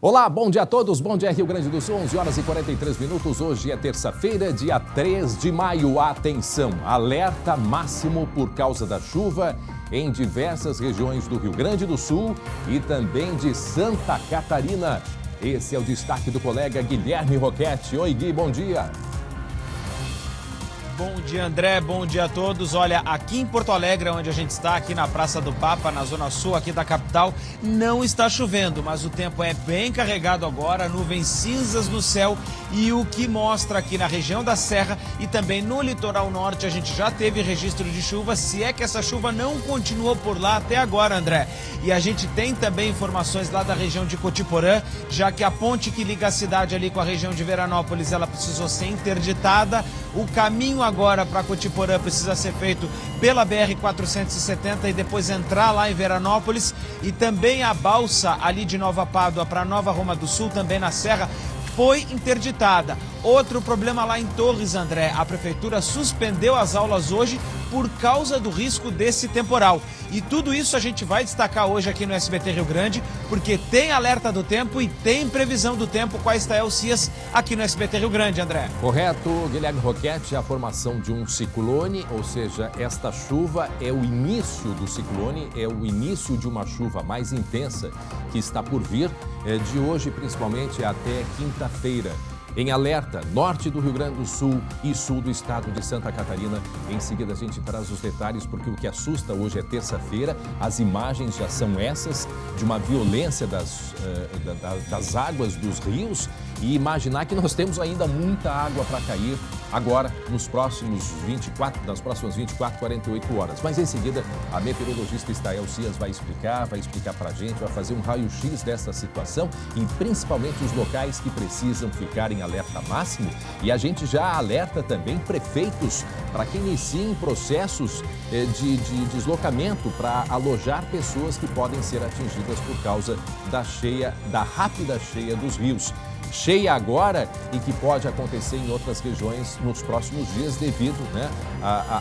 Olá, bom dia a todos, bom dia Rio Grande do Sul, 11 horas e 43 minutos, hoje é terça-feira, dia 3 de maio. Atenção, alerta máximo por causa da chuva em diversas regiões do Rio Grande do Sul e também de Santa Catarina. Esse é o destaque do colega Guilherme Roquette. Oi Gui, bom dia. Bom dia, André. Bom dia a todos. Olha, aqui em Porto Alegre, onde a gente está, aqui na Praça do Papa, na zona sul aqui da capital, não está chovendo, mas o tempo é bem carregado agora, nuvens cinzas no céu e o que mostra aqui na região da Serra e também no litoral norte a gente já teve registro de chuva, se é que essa chuva não continuou por lá até agora, André. E a gente tem também informações lá da região de Cotiporã, já que a ponte que liga a cidade ali com a região de Veranópolis, ela precisou ser interditada. O caminho agora para Cotiporã precisa ser feito pela BR-470 e depois entrar lá em Veranópolis. E também a balsa ali de Nova Pádua para Nova Roma do Sul, também na Serra, foi interditada. Outro problema lá em Torres, André, a prefeitura suspendeu as aulas hoje por causa do risco desse temporal. E tudo isso a gente vai destacar hoje aqui no SBT Rio Grande, porque tem alerta do tempo e tem previsão do tempo com a Estael Cias aqui no SBT Rio Grande, André. Correto, Guilherme Roquette, a formação de um ciclone, ou seja, esta chuva é o início do ciclone, é o início de uma chuva mais intensa que está por vir, de hoje principalmente até quinta-feira. Em alerta, norte do Rio Grande do Sul e sul do estado de Santa Catarina. Em seguida a gente traz os detalhes, porque o que assusta hoje é terça-feira. As imagens já são essas, de uma violência das águas dos rios. E imaginar que nós temos ainda muita água para cair agora, nas próximas 24, 48 horas. Mas em seguida, a meteorologista Estael Cias vai explicar para a gente, vai fazer um raio-x dessa situação e principalmente os locais que precisam ficar em alerta máximo. E a gente já alerta também prefeitos para que iniciem processos de deslocamento para alojar pessoas que podem ser atingidas por causa da rápida cheia dos rios. Cheia agora e que pode acontecer em outras regiões nos próximos dias devido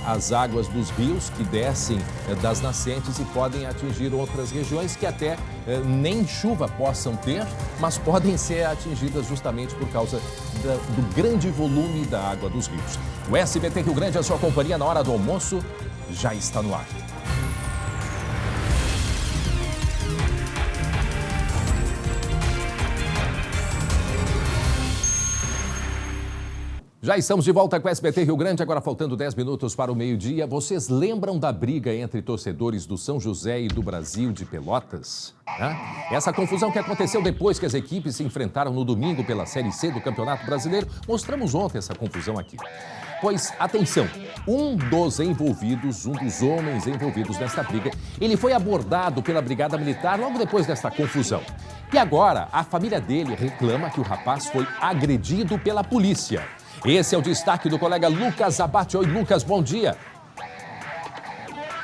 às águas dos rios que descem das nascentes e podem atingir outras regiões que até nem chuva possam ter, mas podem ser atingidas justamente por causa do grande volume da água dos rios. O SBT Rio Grande, a sua companhia na hora do almoço, já está no ar. Já estamos de volta com o SBT Rio Grande, agora faltando 10 minutos para o meio-dia. Vocês lembram da briga entre torcedores do São José e do Brasil de Pelotas? Essa confusão que aconteceu depois que as equipes se enfrentaram no domingo pela Série C do Campeonato Brasileiro. Mostramos ontem essa confusão aqui. Pois, atenção, um dos homens envolvidos nesta briga, ele foi abordado pela Brigada Militar logo depois desta confusão. E agora, a família dele reclama que o rapaz foi agredido pela polícia. Esse é o destaque do colega Lucas Abate. Oi, Lucas, bom dia.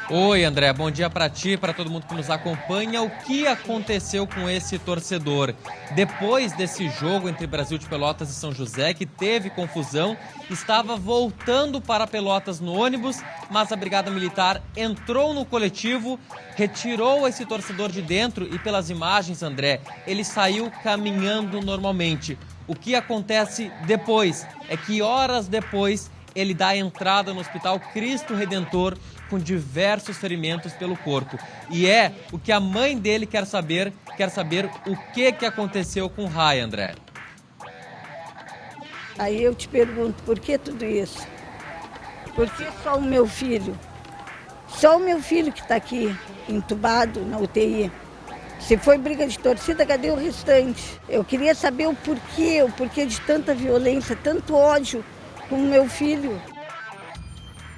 Oi, André, bom dia para ti, para todo mundo que nos acompanha. O que aconteceu com esse torcedor? Depois desse jogo entre Brasil de Pelotas e São José, que teve confusão, estava voltando para Pelotas no ônibus, mas a Brigada Militar entrou no coletivo, retirou esse torcedor de dentro e pelas imagens, André, ele saiu caminhando normalmente. O que acontece depois é que horas depois ele dá a entrada no Hospital Cristo Redentor com diversos ferimentos pelo corpo. E é o que a mãe dele quer saber o que aconteceu com o Rai, André. Aí eu te pergunto, por que tudo isso? Por que só o meu filho? Só o meu filho que está aqui, entubado na UTI. Se foi briga de torcida, cadê o restante? Eu queria saber o porquê de tanta violência, tanto ódio com o meu filho.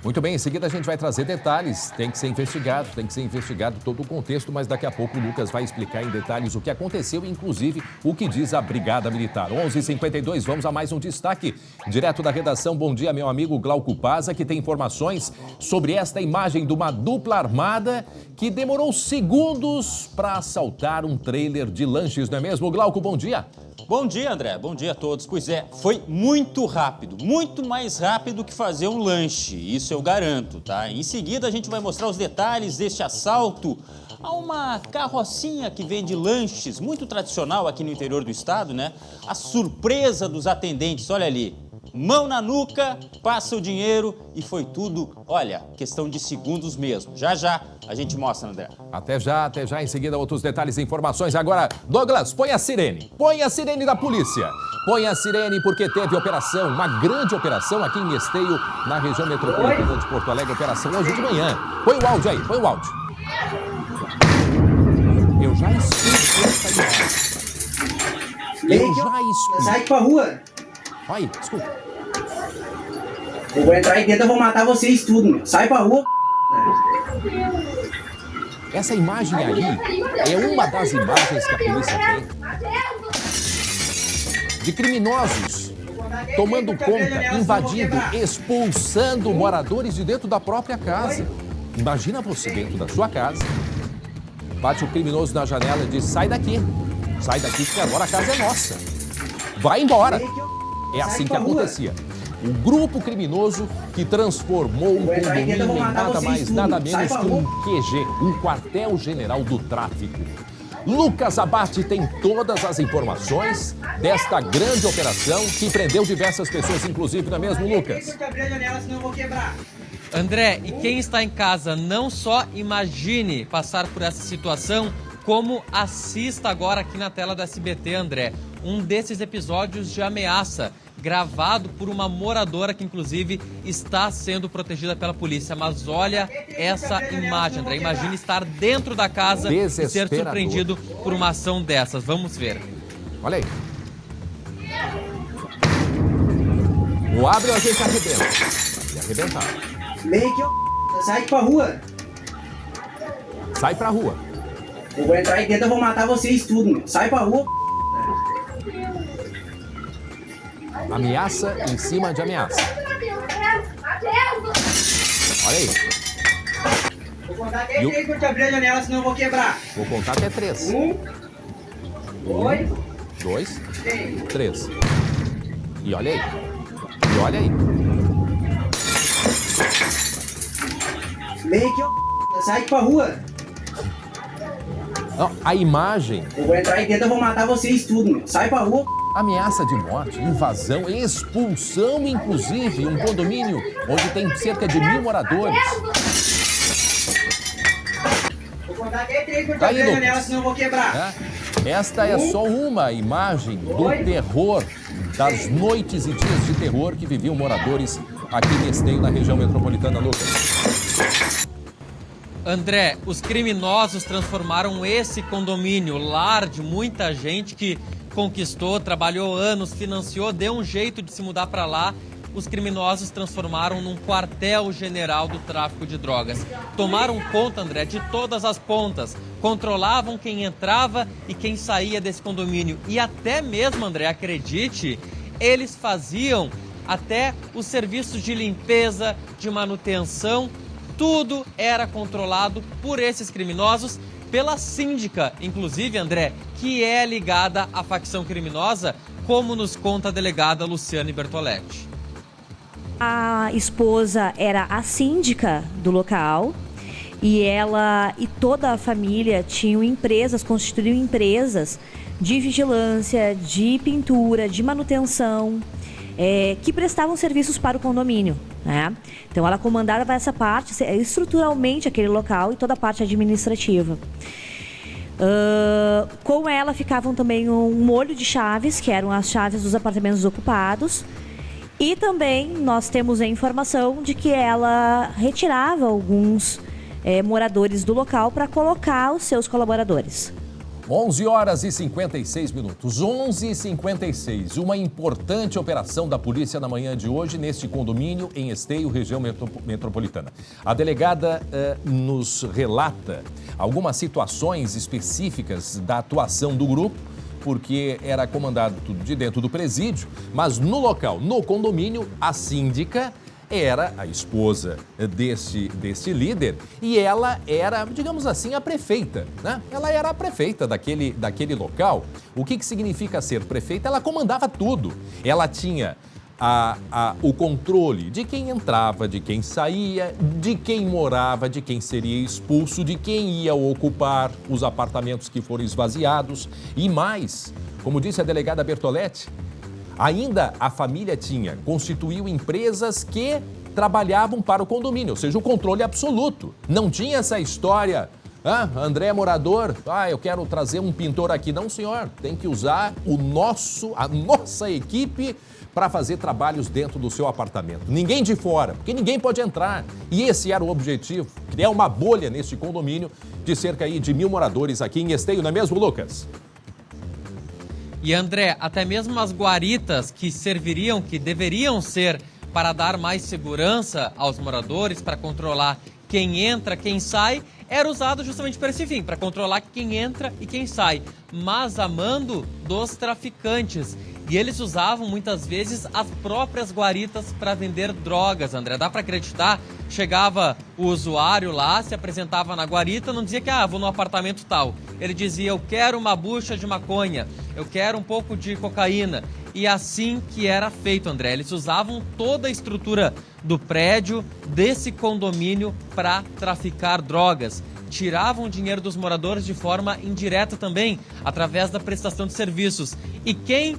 Muito bem, em seguida a gente vai trazer detalhes, tem que ser investigado todo o contexto, mas daqui a pouco o Lucas vai explicar em detalhes o que aconteceu, inclusive o que diz a Brigada Militar. 11h52, vamos a mais um destaque. Direto da redação, bom dia, meu amigo Glauco Paza, que tem informações sobre esta imagem de uma dupla armada que demorou segundos para assaltar um trailer de lanches, não é mesmo? Glauco, bom dia. Bom dia, André. Bom dia a todos. Pois é, foi muito rápido, muito mais rápido que fazer um lanche. Isso isso eu garanto, tá? Em seguida a gente vai mostrar os detalhes deste assalto a uma carrocinha que vende lanches, muito tradicional aqui no interior do estado, né? A surpresa dos atendentes, olha ali. Mão na nuca, passa o dinheiro e foi tudo, olha, questão de segundos mesmo. Já a gente mostra, André. Até já, em seguida outros detalhes e informações. Agora, Douglas, põe a sirene da polícia. Põe a sirene porque teve operação, uma grande operação aqui em Esteio, na região metropolitana de Porto Alegre, operação hoje de manhã. Põe o áudio aí, põe o áudio. Eu já explico essa imagem. Sai pra rua. Aí, escuta. Eu vou entrar aí dentro, eu vou matar vocês tudo, meu. Sai pra rua. Essa imagem aí é uma das imagens que a polícia tem de criminosos tomando conta, invadindo, expulsando moradores de dentro da própria casa. Imagina você dentro da sua casa, bate o criminoso na janela e diz: sai daqui que agora a casa é nossa. Vai embora. É assim que acontecia. O grupo criminoso que transformou um condomínio em nada mais, nada menos que um QG, um quartel-general do tráfico. Lucas Abate tem todas as informações desta grande operação que prendeu diversas pessoas, inclusive, não é mesmo, Lucas? André, e quem está em casa, não só imagine passar por essa situação, como assista agora aqui na tela do SBT, André, um desses episódios de ameaça, gravado por uma moradora que, inclusive, está sendo protegida pela polícia. Mas olha essa imagem, André. Imagine estar dentro da casa e ser surpreendido por uma ação dessas. Vamos ver. Olha aí. O abre ou a gente arrebenta. E arrebentar. Vem aqui, sai pra rua. Sai pra rua. Eu vou entrar aí dentro, eu vou matar vocês tudo, meu. Sai pra rua. Ameaça em cima de ameaça. Olha aí. Vou contar até 3 pra te abrir a janela, senão eu vou quebrar. Vou contar até 3. 1, 2, 3. E olha aí. Vem aqui, sai pra rua. Não, a imagem. Eu vou entrar aí dentro, eu vou matar vocês tudo, meu. Sai pra rua. Ameaça de morte, invasão, expulsão, inclusive, um condomínio onde tem cerca de 1.000 moradores. Vou contar até 3 pra te abrir a janela, senão eu vou quebrar. Esta é só uma imagem do terror, das noites e dias de terror que viviam moradores aqui em Esteio, na região metropolitana, Lucas. André, os criminosos transformaram esse condomínio, lar de muita gente que conquistou, trabalhou anos, financiou, deu um jeito de se mudar para lá. Os criminosos transformaram num quartel-general do tráfico de drogas. Tomaram conta, André, de todas as pontas. Controlavam quem entrava e quem saía desse condomínio. E até mesmo, André, acredite, eles faziam até os serviços de limpeza, de manutenção. Tudo era controlado por esses criminosos, pela síndica, inclusive, André, que é ligada à facção criminosa, como nos conta a delegada Luciane Bertoletti. A esposa era a síndica do local e ela e toda a família tinham empresas, constituíram empresas de vigilância, de pintura, de manutenção, que prestavam serviços para o condomínio, né? Então ela comandava essa parte, estruturalmente aquele local e toda a parte administrativa. Com ela ficavam também um molho de chaves, que eram as chaves dos apartamentos ocupados. E também nós temos a informação de que ela retirava alguns moradores do local para colocar os seus colaboradores. 11 horas e 56 minutos, 11h56. Uma importante operação da polícia na manhã de hoje neste condomínio em Esteio, região metropolitana. A delegada nos relata algumas situações específicas da atuação do grupo, porque era comandado tudo de dentro do presídio, mas no local, no condomínio, a síndica era a esposa deste líder e ela era, digamos assim, a prefeita, né? Ela era a prefeita daquele local. O que significa ser prefeita? Ela comandava tudo. Ela tinha o controle de quem entrava, de quem saía, de quem morava, de quem seria expulso, de quem ia ocupar os apartamentos que foram esvaziados e mais, como disse a delegada Bertoletti, ainda a família constituiu empresas que trabalhavam para o condomínio, ou seja, o controle absoluto. Não tinha essa história, André é morador, eu quero trazer um pintor aqui. Não, senhor, tem que usar a nossa equipe para fazer trabalhos dentro do seu apartamento. Ninguém de fora, porque ninguém pode entrar. E esse era o objetivo, criar uma bolha neste condomínio de cerca aí de 1.000 moradores aqui em Esteio, não é mesmo, Lucas? E André, até mesmo as guaritas que deveriam ser para dar mais segurança aos moradores, para controlar quem entra, quem sai, era usado justamente para esse fim, para controlar quem entra e quem sai, mas a mando dos traficantes. E eles usavam muitas vezes as próprias guaritas para vender drogas, André. Dá para acreditar? Chegava o usuário lá, se apresentava na guarita, não dizia que vou no apartamento tal. Ele dizia, eu quero uma bucha de maconha, eu quero um pouco de cocaína. E assim que era feito, André. Eles usavam toda a estrutura do prédio, desse condomínio, para traficar drogas. Tiravam o dinheiro dos moradores de forma indireta também, através da prestação de serviços. E quem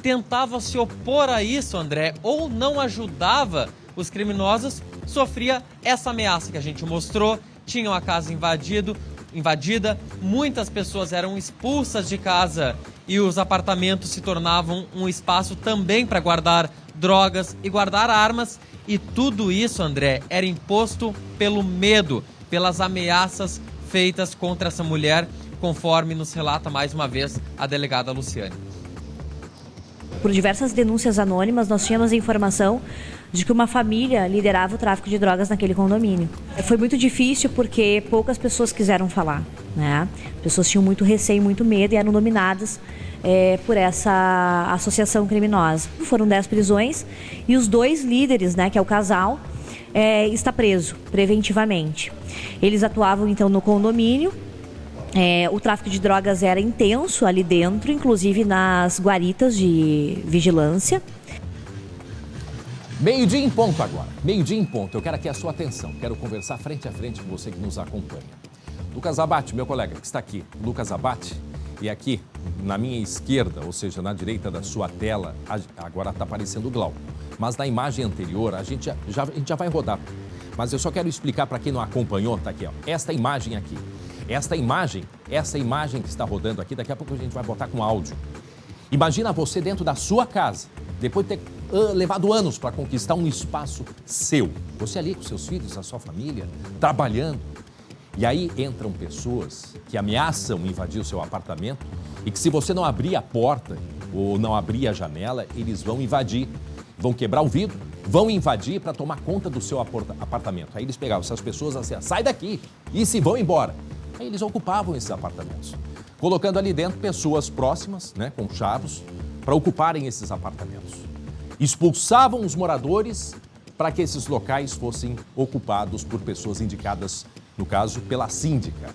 tentava se opor a isso, André, ou não ajudava os criminosos, sofria essa ameaça que a gente mostrou. Tinham a casa invadida, muitas pessoas eram expulsas de casa e os apartamentos se tornavam um espaço também para guardar drogas e guardar armas. E tudo isso, André, era imposto pelo medo, pelas ameaças feitas contra essa mulher, conforme nos relata mais uma vez a delegada Luciane. Por diversas denúncias anônimas, nós tínhamos a informação de que uma família liderava o tráfico de drogas naquele condomínio. Foi muito difícil porque poucas pessoas quiseram falar, né? As pessoas tinham muito receio, muito medo e eram dominadas por essa associação criminosa. Foram 10 prisões e os 2 líderes, né, que é o casal, está preso preventivamente. Eles atuavam então no condomínio. O tráfico de drogas era intenso ali dentro, inclusive nas guaritas de vigilância. Meio-dia em ponto agora, meio-dia em ponto. Eu quero aqui a sua atenção, quero conversar frente a frente com você que nos acompanha. Lucas Abate, meu colega que está aqui, Lucas Abate, e aqui na minha esquerda, ou seja, na direita da sua tela, agora está aparecendo o Glauco. Mas na imagem anterior, a gente já vai rodar. Mas eu só quero explicar para quem não acompanhou, tá aqui, ó, esta imagem aqui. Essa imagem que está rodando aqui, daqui a pouco a gente vai botar com áudio. Imagina você dentro da sua casa, depois de ter levado anos para conquistar um espaço seu. Você ali com seus filhos, a sua família, trabalhando. E aí entram pessoas que ameaçam invadir o seu apartamento e que se você não abrir a porta ou não abrir a janela, eles vão invadir, vão quebrar o vidro, vão invadir para tomar conta do seu apartamento. Aí eles pegavam essas pessoas assim, sai daqui e se vão embora. Aí eles ocupavam esses apartamentos, colocando ali dentro pessoas próximas, né, com chavos, para ocuparem esses apartamentos. Expulsavam os moradores para que esses locais fossem ocupados por pessoas indicadas, no caso, pela síndica.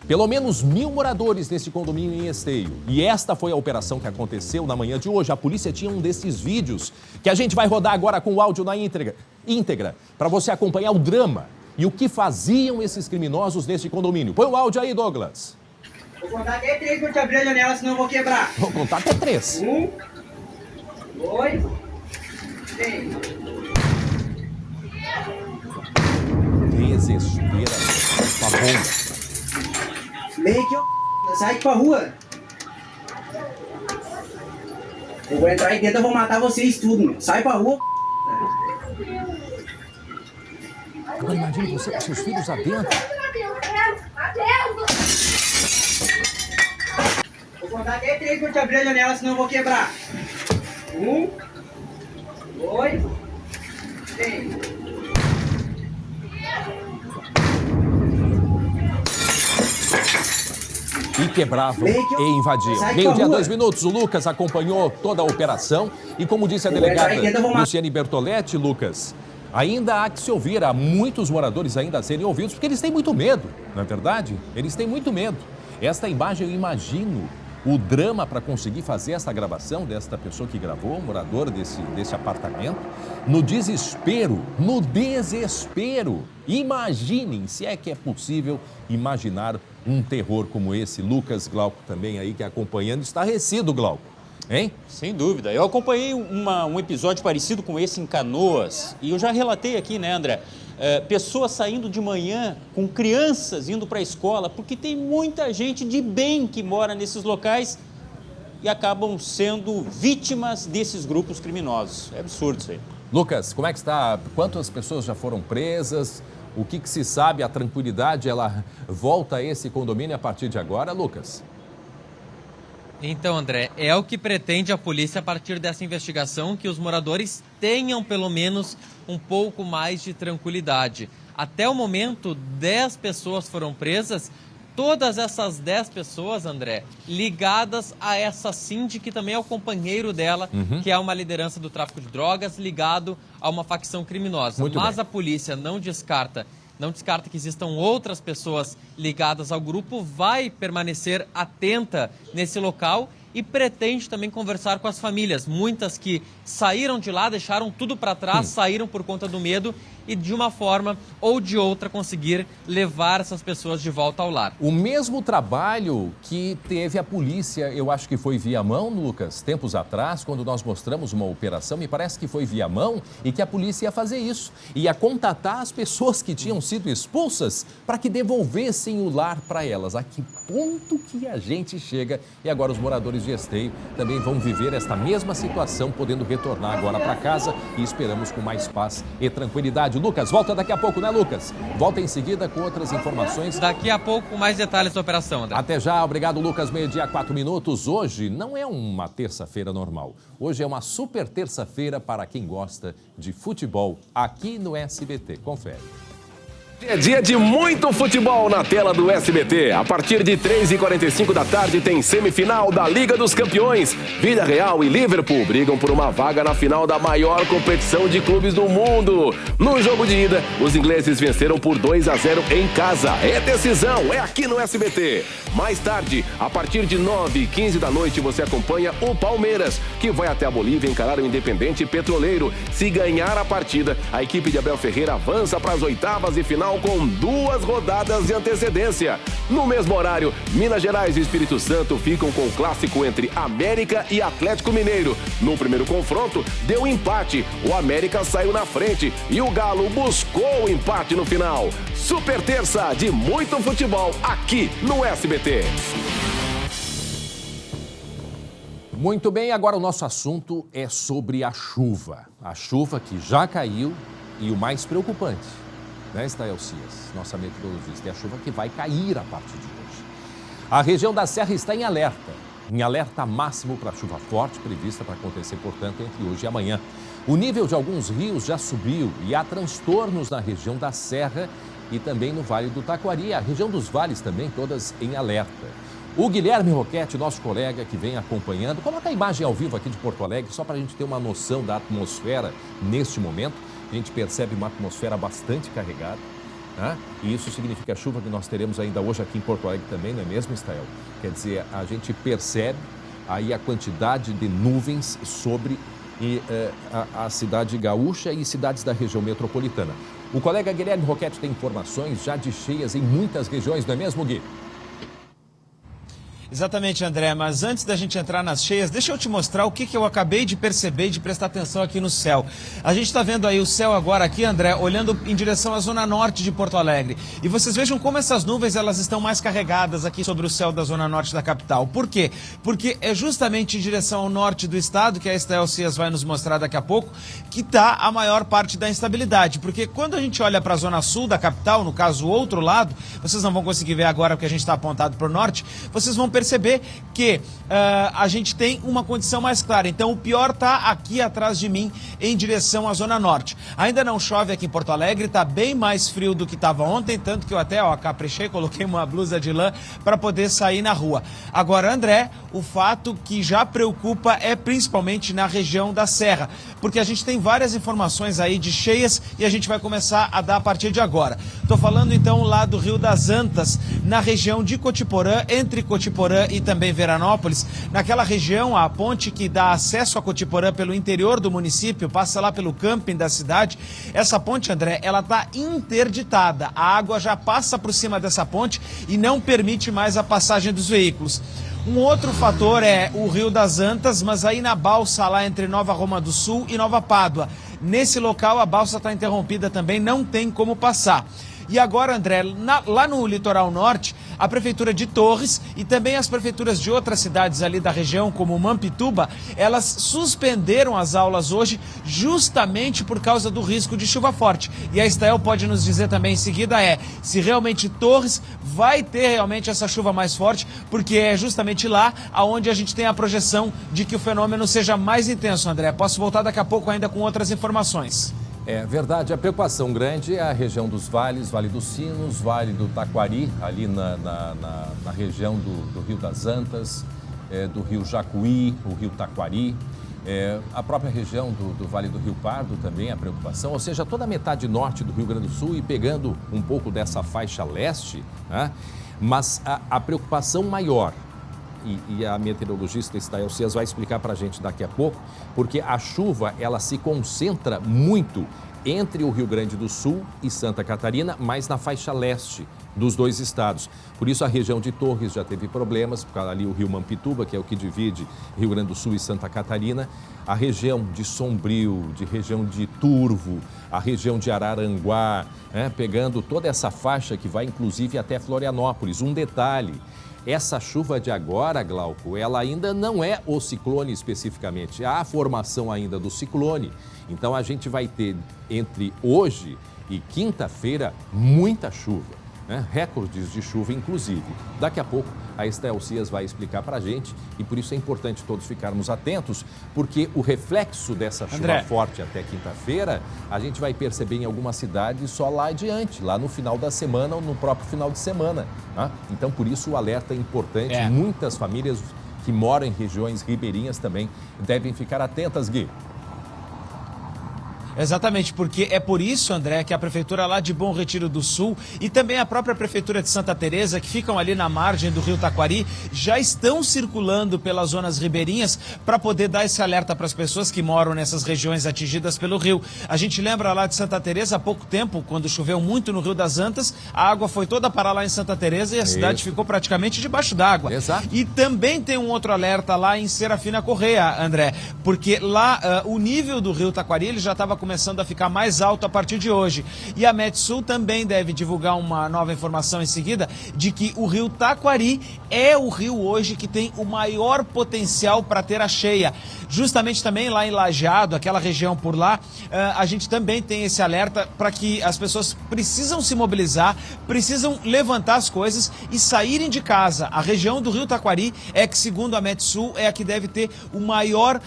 Pelo menos 1.000 moradores nesse condomínio em Esteio. E esta foi a operação que aconteceu na manhã de hoje. A polícia tinha um desses vídeos que a gente vai rodar agora com o áudio na íntegra para você acompanhar o drama e o que faziam esses criminosos nesse condomínio. Põe o áudio aí, Douglas. Vou contar até 3 pra eu te abrir a janela, senão eu vou quebrar. Vou contar até 3. 1, 2, 3. Desespera com a bomba. Vem aqui, ó. Sai aqui pra rua. Eu vou entrar aí dentro, eu vou matar vocês tudo, meu. Sai pra rua. Agora imagine você com seus filhos lá dentro. Vou contar até 3 pra eu te abrir a janela, senão eu vou quebrar. 1, 2, 3. E quebravam e invadiam. Meio-dia, 2 minutos, o Lucas acompanhou toda a operação e como disse a delegada Luciane Bertoletti, Lucas, ainda há que se ouvir, há muitos moradores ainda a serem ouvidos, porque eles têm muito medo, não é verdade? Eles têm muito medo. Esta imagem eu imagino o drama para conseguir fazer essa gravação desta pessoa que gravou, morador desse apartamento, no desespero, Imaginem, se é que é possível imaginar um terror como esse. Lucas Glauco também aí que acompanhando, estarrecido, Glauco, hein? Sem dúvida. Eu acompanhei um episódio parecido com esse em Canoas e eu já relatei aqui, né, André? Pessoas saindo de manhã com crianças indo para a escola, porque tem muita gente de bem que mora nesses locais e acabam sendo vítimas desses grupos criminosos. É absurdo isso aí. Lucas, como é que está? Quantas pessoas já foram presas? O que se sabe? A tranquilidade, ela volta a esse condomínio a partir de agora, Lucas? Então, André, é o que pretende a polícia a partir dessa investigação, que os moradores tenham pelo menos um pouco mais de tranquilidade. Até o momento, 10 pessoas foram presas. Todas essas 10 pessoas, André, ligadas a essa Cindy, que também é o companheiro dela, que é uma liderança do tráfico de drogas, ligado a uma facção criminosa. Mas a polícia não descarta que existam outras pessoas ligadas ao grupo, vai permanecer atenta nesse local e pretende também conversar com as famílias. Muitas que saíram de lá, deixaram tudo para trás, saíram por conta do medo e de uma forma ou de outra conseguir levar essas pessoas de volta ao lar. O mesmo trabalho que teve a polícia, eu acho que foi via mão, Lucas, tempos atrás, quando nós mostramos uma operação, me parece que foi via mão e que a polícia ia fazer isso. Ia contatar as pessoas que tinham sido expulsas para que devolvessem o lar para elas. A que ponto que a gente chega? E agora os moradores de Esteio também vão viver esta mesma situação, podendo retornar agora para casa e esperamos com mais paz e tranquilidade. Lucas, volta daqui a pouco, né, Lucas? Volta em seguida com outras informações. Daqui a pouco, com mais detalhes da operação, André. Até já, obrigado, Lucas. 12:04. Hoje não é uma terça-feira normal. Hoje é uma super terça-feira para quem gosta de futebol aqui no SBT. Confere. É dia de muito futebol na tela do SBT. A partir de 3h45 da tarde tem semifinal da Liga dos Campeões. Vila Real e Liverpool brigam por uma vaga na final da maior competição de clubes do mundo. No jogo de ida, os ingleses venceram por 2-0 em casa. É decisão, é aqui no SBT. Mais tarde, a partir de 9h15 da noite, você acompanha o Palmeiras, que vai até a Bolívia encarar o Independente Petroleiro. Se ganhar a partida, a equipe de Abel Ferreira avança para as oitavas de final com 2 rodadas de antecedência. No mesmo horário, Minas Gerais e Espírito Santo ficam com o clássico entre América e Atlético Mineiro. No primeiro confronto, deu empate. O América saiu na frente e o Galo buscou o empate no final. Super terça de muito futebol aqui no SBT. Muito bem, agora o nosso assunto é sobre a chuva. A chuva que já caiu e o mais preocupante, né, Estael Cias, nossa meteorologista, é a chuva que vai cair a partir de hoje. A região da Serra está em alerta máximo para chuva forte, prevista para acontecer, portanto, entre hoje e amanhã. O nível de alguns rios já subiu e há transtornos na região da Serra e também no Vale do Taquari. A região dos vales também, todas em alerta. O Guilherme Roquete, nosso colega que vem acompanhando, coloca a imagem ao vivo aqui de Porto Alegre, só para a gente ter uma noção da atmosfera neste momento. A gente percebe uma atmosfera bastante carregada, né? E isso significa a chuva que nós teremos ainda hoje aqui em Porto Alegre também, não é mesmo, Estael? Quer dizer, a gente percebe aí a quantidade de nuvens sobre a cidade gaúcha e cidades da região metropolitana. O colega Guilherme Roquete tem informações já de cheias em muitas regiões, não é mesmo, Gui? Exatamente, André, mas antes da gente entrar nas cheias, deixa eu te mostrar o que eu acabei de perceber e de prestar atenção aqui no céu. A gente está vendo aí o céu agora aqui, André, olhando em direção à zona norte de Porto Alegre. E vocês vejam como essas nuvens elas estão mais carregadas aqui sobre o céu da zona norte da capital. Por quê? Porque é justamente em direção ao norte do estado, que a Estael Cias vai nos mostrar daqui a pouco, que está a maior parte da instabilidade. Porque quando a gente olha para a zona sul da capital, no caso o outro lado, vocês não vão conseguir ver agora porque a gente está apontado para o norte, vocês vão perceber que a gente tem uma condição mais clara. Então o pior está aqui atrás de mim, em direção à zona norte. Ainda não chove aqui em Porto Alegre, está bem mais frio do que estava ontem, tanto que eu até caprichei, coloquei uma blusa de lã para poder sair na rua. Agora, André, o fato que já preocupa é principalmente na região da Serra, porque a gente tem várias informações aí de cheias e a gente vai começar a dar a partir de agora. Estou falando então lá do Rio das Antas, na região de Cotiporã, entre Cotiporã Cotiporã e também Veranópolis. Naquela região, a ponte que dá acesso a Cotiporã pelo interior do município, passa lá pelo camping da cidade. Essa ponte, André, ela está interditada. A água já passa por cima dessa ponte e não permite mais a passagem dos veículos. Um outro fator é o Rio das Antas, mas aí na balsa lá entre Nova Roma do Sul e Nova Pádua. Nesse local a balsa está interrompida também, não tem como passar. E agora, André, lá no litoral norte, a prefeitura de Torres e também as prefeituras de outras cidades ali da região, como Mampituba, elas suspenderam as aulas hoje justamente por causa do risco de chuva forte. E a Estael pode nos dizer também em seguida se realmente Torres vai ter realmente essa chuva mais forte, porque é justamente lá aonde a gente tem a projeção de que o fenômeno seja mais intenso, André. Posso voltar daqui a pouco ainda com outras informações. É verdade, a preocupação grande é a região dos vales, Vale dos Sinos, Vale do Taquari, ali na região do Rio das Antas, do Rio Jacuí, o Rio Taquari, a própria região do Vale do Rio Pardo também a preocupação, ou seja, toda a metade norte do Rio Grande do Sul e pegando um pouco dessa faixa leste, né? Mas a preocupação maior, e a meteorologista Estael Cias vai explicar para a gente daqui a pouco, porque a chuva ela se concentra muito entre o Rio Grande do Sul e Santa Catarina, mas na faixa leste dos dois estados. Por isso a região de Torres já teve problemas, porque ali o Rio Mampituba, que é o que divide Rio Grande do Sul e Santa Catarina, a região de Sombrio, de região de Turvo, a região de Araranguá, pegando toda essa faixa que vai inclusive até Florianópolis. Um detalhe, essa chuva de agora, Glauco, ela ainda não é o ciclone especificamente, há a formação ainda do ciclone. Então a gente vai ter entre hoje e quinta-feira muita chuva, recordes de chuva inclusive. Daqui a pouco a Estael Cias vai explicar para a gente e por isso é importante todos ficarmos atentos, porque o reflexo dessa chuva forte até quinta-feira a gente vai perceber em algumas cidades só lá adiante, lá no final da semana ou no próprio final de semana. Então por isso o alerta é importante, muitas famílias que moram em regiões ribeirinhas também devem ficar atentas, Gui. Exatamente, porque é por isso, André, que a prefeitura lá de Bom Retiro do Sul e também a própria prefeitura de Santa Teresa, que ficam ali na margem do Rio Taquari, já estão circulando pelas zonas ribeirinhas para poder dar esse alerta para as pessoas que moram nessas regiões atingidas pelo rio. A gente lembra lá de Santa Teresa, há pouco tempo, quando choveu muito no Rio das Antas, a água foi toda parar lá em Santa Teresa e a cidade ficou praticamente debaixo d'água. Exato. E também tem um outro alerta lá em Serafina Correia, André, porque lá o nível do Rio Taquari ele já estava começando a ficar mais alto a partir de hoje. E a Metsul também deve divulgar uma nova informação em seguida de que o Rio Taquari é o rio hoje que tem o maior potencial para ter a cheia. Justamente também lá em Lajeado, aquela região por lá, a gente também tem esse alerta para que as pessoas precisam se mobilizar, precisam levantar as coisas e saírem de casa. A região do Rio Taquari é que, segundo a Metsul, é a que deve ter o maior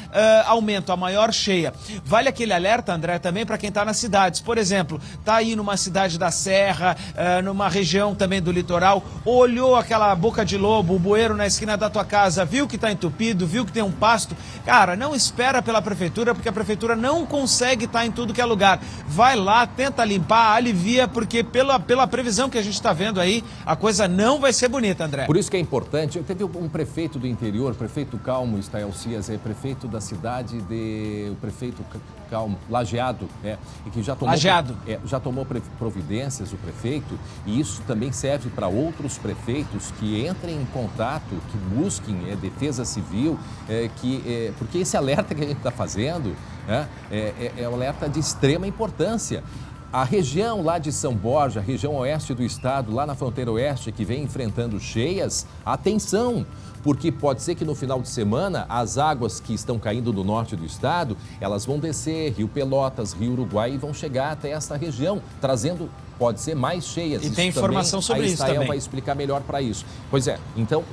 aumento, a maior cheia. Vale aquele alerta, André, também para quem está nas cidades. Por exemplo, está aí numa cidade da Serra, numa região também do litoral, olhou aquela boca de lobo, o bueiro na esquina da tua casa, viu que está entupido, viu que tem um pasto. Cara, não espera pela prefeitura, porque a prefeitura não consegue estar em tudo que é lugar. Vai lá, tenta limpar, alivia, porque pela previsão que a gente está vendo aí, a coisa não vai ser bonita, André. Por isso que é importante, teve um prefeito do interior, prefeito Calmo, Estael Cias, prefeito da cidade o prefeito Calmo, Lajeado, e que já tomou providências, o prefeito, e isso também serve para outros prefeitos que entrem em contato, que busquem defesa civil, porque esse alerta que a gente está fazendo é um alerta de extrema importância. A região lá de São Borja, a região oeste do estado, lá na fronteira oeste, que vem enfrentando cheias, atenção, porque pode ser que no final de semana as águas que estão caindo do norte do estado, elas vão descer Rio Pelotas, Rio Uruguai e vão chegar até essa região, trazendo, pode ser, mais cheias. E tem informação sobre isso também. A Estael vai explicar melhor para isso. Pois é, então,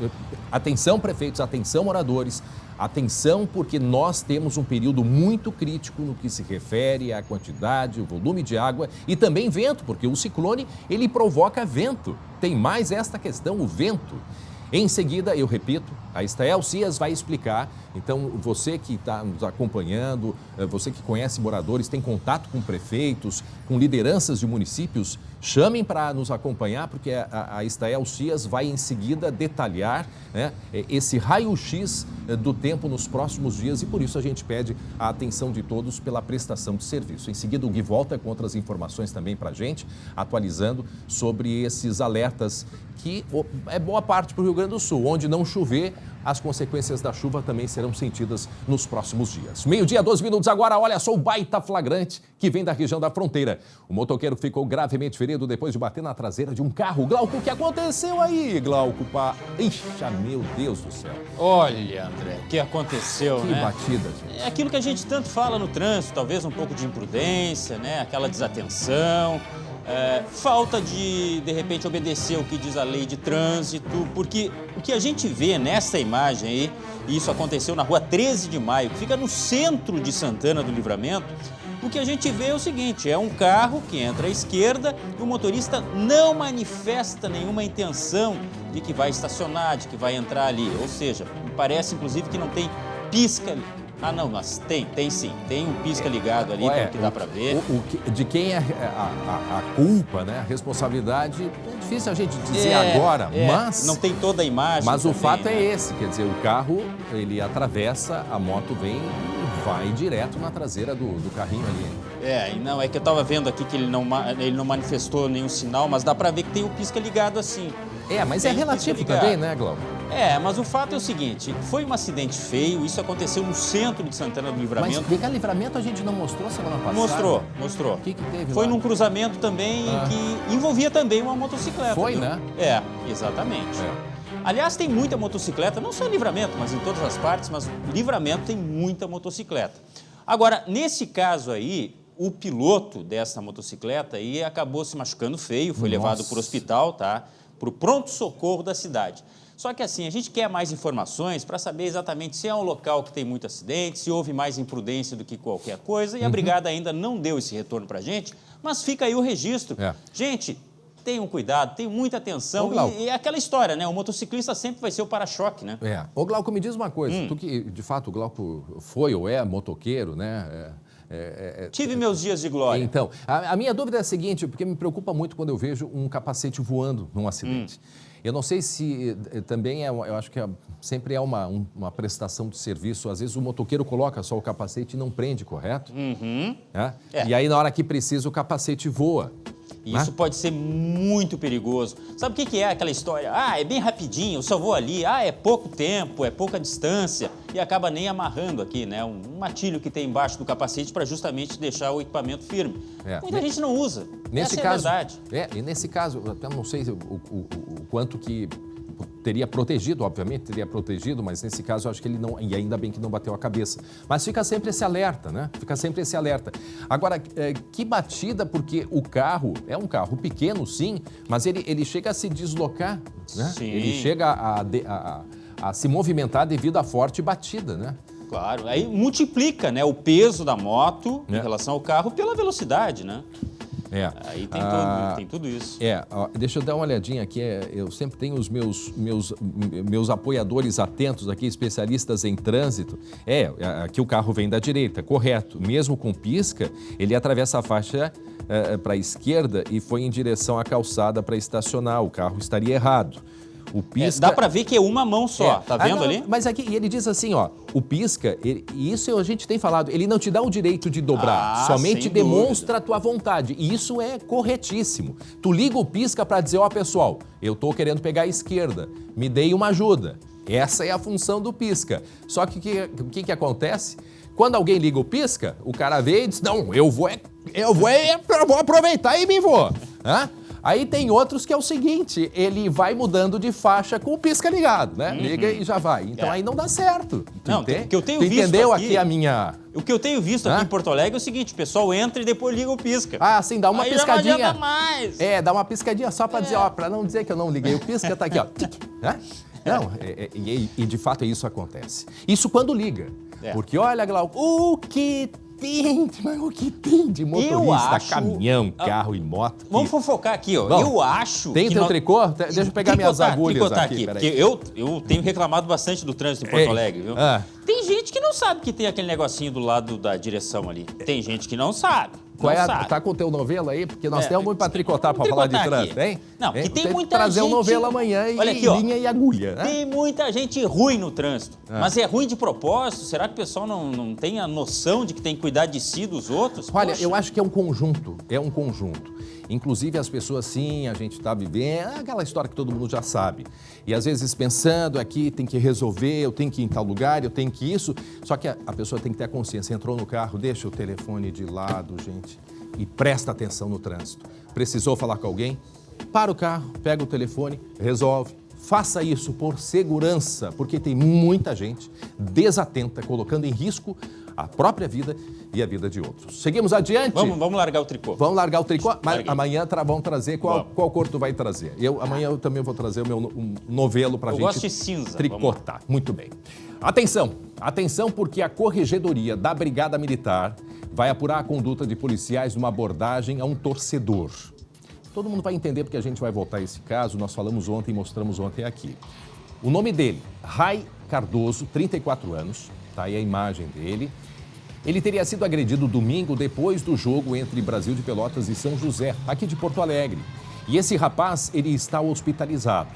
atenção prefeitos, atenção moradores, atenção, porque nós temos um período muito crítico no que se refere à quantidade, o volume de água e também vento, porque o ciclone, ele provoca vento. Tem mais esta questão, o vento. Em seguida, eu repito, A Estael Cias vai explicar. Então, você que está nos acompanhando, você que conhece moradores, tem contato com prefeitos, com lideranças de municípios, chamem para nos acompanhar, porque a Estael Cias vai em seguida detalhar, né, esse raio-x do tempo nos próximos dias e por isso a gente pede a atenção de todos pela prestação de serviço. Em seguida, o Gui volta com outras informações também para a gente, atualizando sobre esses alertas que é boa parte para o Rio Grande do Sul. Onde não chover, as consequências da chuva também serão sentidas nos próximos dias. 12:02 agora, olha só o baita flagrante que vem da região da fronteira. O motoqueiro ficou gravemente ferido depois de bater na traseira de um carro. Glauco, o que aconteceu aí, Glauco? Ixi, meu Deus do céu. Olha, André, o que aconteceu, Que né? batida, gente. É aquilo que a gente tanto fala no trânsito, talvez um pouco de imprudência, né? Aquela desatenção, falta de repente, obedecer o que diz a lei de trânsito, porque o que a gente vê nessa imagem aí, e isso aconteceu na rua 13 de maio, que fica no centro de Santana do Livramento, o que a gente vê é o seguinte, é um carro que entra à esquerda e o motorista não manifesta nenhuma intenção de que vai estacionar, de que vai entrar ali, ou seja, parece inclusive que não tem pisca ali. Ah, não, mas tem sim. Tem um pisca ligado ali, pelo que dá para ver. De quem é a culpa, né? A responsabilidade, é difícil a gente dizer agora, mas... Não tem toda a imagem. Mas também, o fato né? é esse, quer dizer, o carro, ele atravessa, a moto vem e vai direto na traseira do carrinho ali. Não, é que eu tava vendo aqui que ele não manifestou nenhum sinal, mas dá para ver que tem o pisca ligado assim. Mas tem é relativo também, né, Glauco? Mas o fato é o seguinte, foi um acidente feio, isso aconteceu no centro de Santana do Livramento. Mas pegar Livramento a gente não mostrou semana passada? Mostrou. O que teve Foi lá? num cruzamento também que envolvia também uma motocicleta. Foi, viu? né? Exatamente. Aliás, tem muita motocicleta, não só em Livramento, mas em todas as partes, mas Livramento tem muita motocicleta. Agora, nesse caso aí, o piloto dessa motocicleta aí acabou se machucando feio, foi levado para o hospital, tá? Para o pronto-socorro da cidade. Só que assim, a gente quer mais informações para saber exatamente se é um local que tem muito acidente, se houve mais imprudência do que qualquer coisa, e a Brigada ainda não deu esse retorno para a gente, mas fica aí o registro. Gente, tenham cuidado, tenham muita atenção, e é aquela história, né? O motociclista sempre vai ser o para-choque, né? Ô, Glauco, me diz uma coisa, tu que, de fato, o Glauco foi ou é motoqueiro, né? Tive meus dias de glória. Então, a minha dúvida é a seguinte, porque me preocupa muito quando eu vejo um capacete voando num acidente. Eu não sei se também eu acho que sempre é uma prestação de serviço. Às vezes o motoqueiro coloca só o capacete e não prende, correto? E aí na hora que precisa o capacete voa. Isso pode ser muito perigoso. Sabe o que é aquela história? É bem rapidinho, eu só vou ali. É pouco tempo, é pouca distância. E acaba nem amarrando aqui, né? Um matilho que tem embaixo do capacete para justamente deixar o equipamento firme. Muita gente não usa. Nesse Essa caso, é a verdade. E nesse caso, eu até não sei o quanto que teria protegido, obviamente teria protegido, mas nesse caso eu acho que ele não, e ainda bem que não bateu a cabeça. Mas fica sempre esse alerta, né? Fica sempre esse alerta. Agora, que batida, porque o carro é um carro pequeno, sim, mas ele chega a se deslocar, né? Sim. Ele chega a se movimentar devido à forte batida, né? Claro, aí multiplica, né, o peso da moto em relação ao carro pela velocidade, né? Aí tem tudo isso. Deixa eu dar uma olhadinha aqui. Eu sempre tenho os meus apoiadores atentos aqui, especialistas em trânsito. Aqui o carro vem da direita, correto. Mesmo com pisca, ele atravessa a faixa para a esquerda e foi em direção à calçada para estacionar. O carro estaria errado. O pisca... dá para ver que é uma mão só, tá vendo ali? Mas aqui, ele diz assim, o pisca, e isso a gente tem falado, ele não te dá o direito de dobrar, somente demonstra a tua vontade, e isso é corretíssimo. Tu liga o pisca para dizer, pessoal, eu tô querendo pegar a esquerda, me dei uma ajuda. Essa é a função do pisca. Só que o que acontece? Quando alguém liga o pisca, o cara vê e diz, não, eu vou aproveitar e me vou. Aí tem outros que é o seguinte, ele vai mudando de faixa com o pisca ligado, né? Liga e já vai. Então aí não dá certo. O que eu tenho visto entendeu aqui a minha... O que eu tenho visto aqui em Porto Alegre é o seguinte, o pessoal entra e depois liga o pisca. Sim, dá uma piscadinha. Já não adianta mais. Dá uma piscadinha só para dizer, para não dizer que eu não liguei o pisca, tá aqui, ó. Não, e de fato isso acontece. Isso quando liga. Porque olha, Glauco, o que Mas o que tem de motorista, caminhão, carro e moto? Vamos fofocar aqui, ó. Bom, eu acho tem teu tricô? Deixa eu pegar minhas agulhas aqui. Porque eu tenho reclamado bastante do trânsito em Porto Alegre, viu? Tem gente que não sabe que tem aquele negocinho do lado da direção ali. Tem gente que não sabe. Tá com o teu novelo aí? Porque nós temos muito pra tricotar pra falar de trânsito, hein? Não, que tem muita trazer gente... um novelo amanhã e linha e agulha. Né? Tem muita gente ruim no trânsito. Mas é ruim de propósito? Será que o pessoal não tem a noção de que tem que cuidar de si e dos outros? Olha, Poxa. eu acho que é um conjunto. Inclusive as pessoas, sim, a gente tá vivendo aquela história que todo mundo já sabe. E às vezes pensando aqui, tem que resolver, eu tenho que ir em tal lugar, eu tenho que isso. Só que a pessoa tem que ter a consciência. Entrou no carro, deixa o telefone de lado, gente. E presta atenção no trânsito. Precisou falar com alguém? Para o carro, pega o telefone, resolve. Faça isso por segurança, porque tem muita gente desatenta, colocando em risco a própria vida e a vida de outros. Seguimos adiante? Vamos largar o tricô. Vamos largar o tricô, mas amanhã vamos trazer qual cor tu vai trazer. Amanhã eu também vou trazer o meu novelo pra gente gosto de cinza. Tricotar. Muito bem. Atenção, porque a Corregedoria da Brigada Militar vai apurar a conduta de policiais numa abordagem a um torcedor. Todo mundo vai entender porque a gente vai voltar a esse caso, nós falamos ontem e mostramos ontem aqui. O nome dele, Rai Cardoso, 34 anos, tá aí a imagem dele. Ele teria sido agredido domingo depois do jogo entre Brasil de Pelotas e São José, aqui de Porto Alegre. E esse rapaz, ele está hospitalizado.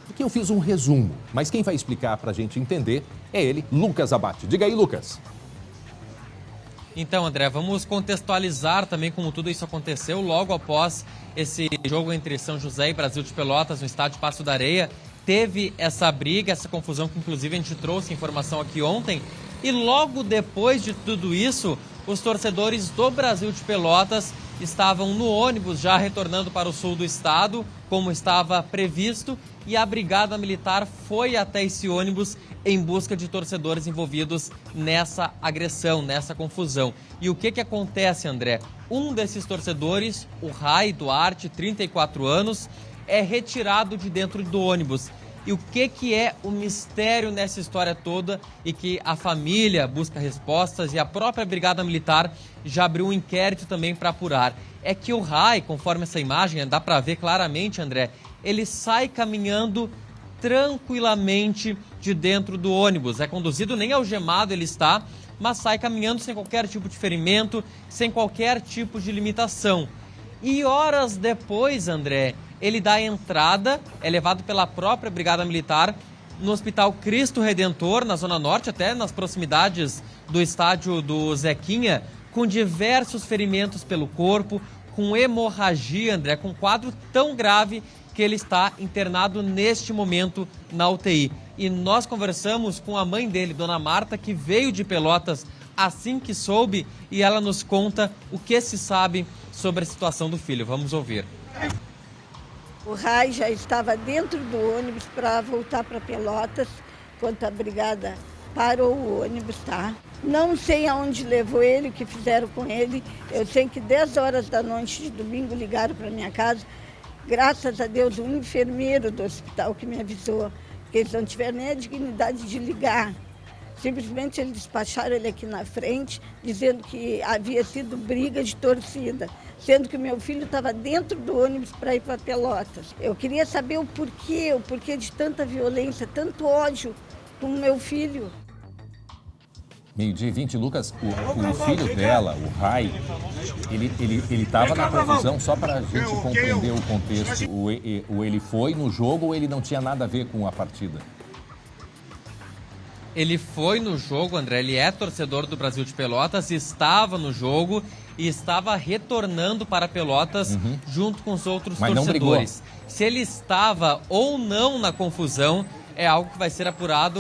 Aqui eu fiz um resumo, mas quem vai explicar para a gente entender é ele, Lucas Abate. Diga aí, Lucas. Então, André, vamos contextualizar também como tudo isso aconteceu logo após esse jogo entre São José e Brasil de Pelotas no estádio Passo da Areia. Teve essa briga, essa confusão que inclusive a gente trouxe informação aqui ontem. E logo depois de tudo isso, os torcedores do Brasil de Pelotas estavam no ônibus já retornando para o sul do estado, como estava previsto, e a Brigada Militar foi até esse ônibus em busca de torcedores envolvidos nessa agressão, nessa confusão. E o que acontece, André? Um desses torcedores, o Rai Duarte, 34 anos, é retirado de dentro do ônibus. E o que é o mistério nessa história toda e que a família busca respostas e a própria Brigada Militar já abriu um inquérito também para apurar. É que o Rai, conforme essa imagem, dá para ver claramente, André, ele sai caminhando tranquilamente de dentro do ônibus. É conduzido, nem algemado ele está, mas sai caminhando sem qualquer tipo de ferimento, sem qualquer tipo de limitação. E horas depois, André, ele dá entrada, é levado pela própria Brigada Militar no Hospital Cristo Redentor, na Zona Norte, até nas proximidades do estádio do Zequinha, com diversos ferimentos pelo corpo, com hemorragia, André, com um quadro tão grave que ele está internado neste momento na UTI. E nós conversamos com a mãe dele, Dona Marta, que veio de Pelotas assim que soube, e ela nos conta o que se sabe sobre a situação do filho. Vamos ouvir. O Rai já estava dentro do ônibus para voltar para Pelotas, quando a brigada parou o ônibus, tá? Não sei aonde levou ele, o que fizeram com ele. Eu sei que 10 horas da noite de domingo ligaram para minha casa. Graças a Deus, um enfermeiro do hospital que me avisou, que eles não tiveram nem a dignidade de ligar. Simplesmente eles despacharam ele aqui na frente, dizendo que havia sido briga de torcida, sendo que o meu filho estava dentro do ônibus para ir para Pelotas. Eu queria saber o porquê de tanta violência, tanto ódio com o meu filho. 12h20, Lucas, o filho dela, o Rai, ele estava na confusão, só para a gente compreender o contexto. Ou ele foi no jogo ou ele não tinha nada a ver com a partida? Ele foi no jogo, André, ele é torcedor do Brasil de Pelotas, estava no jogo e estava retornando para Pelotas junto com os outros torcedores. Se ele estava ou não na confusão, é algo que vai ser apurado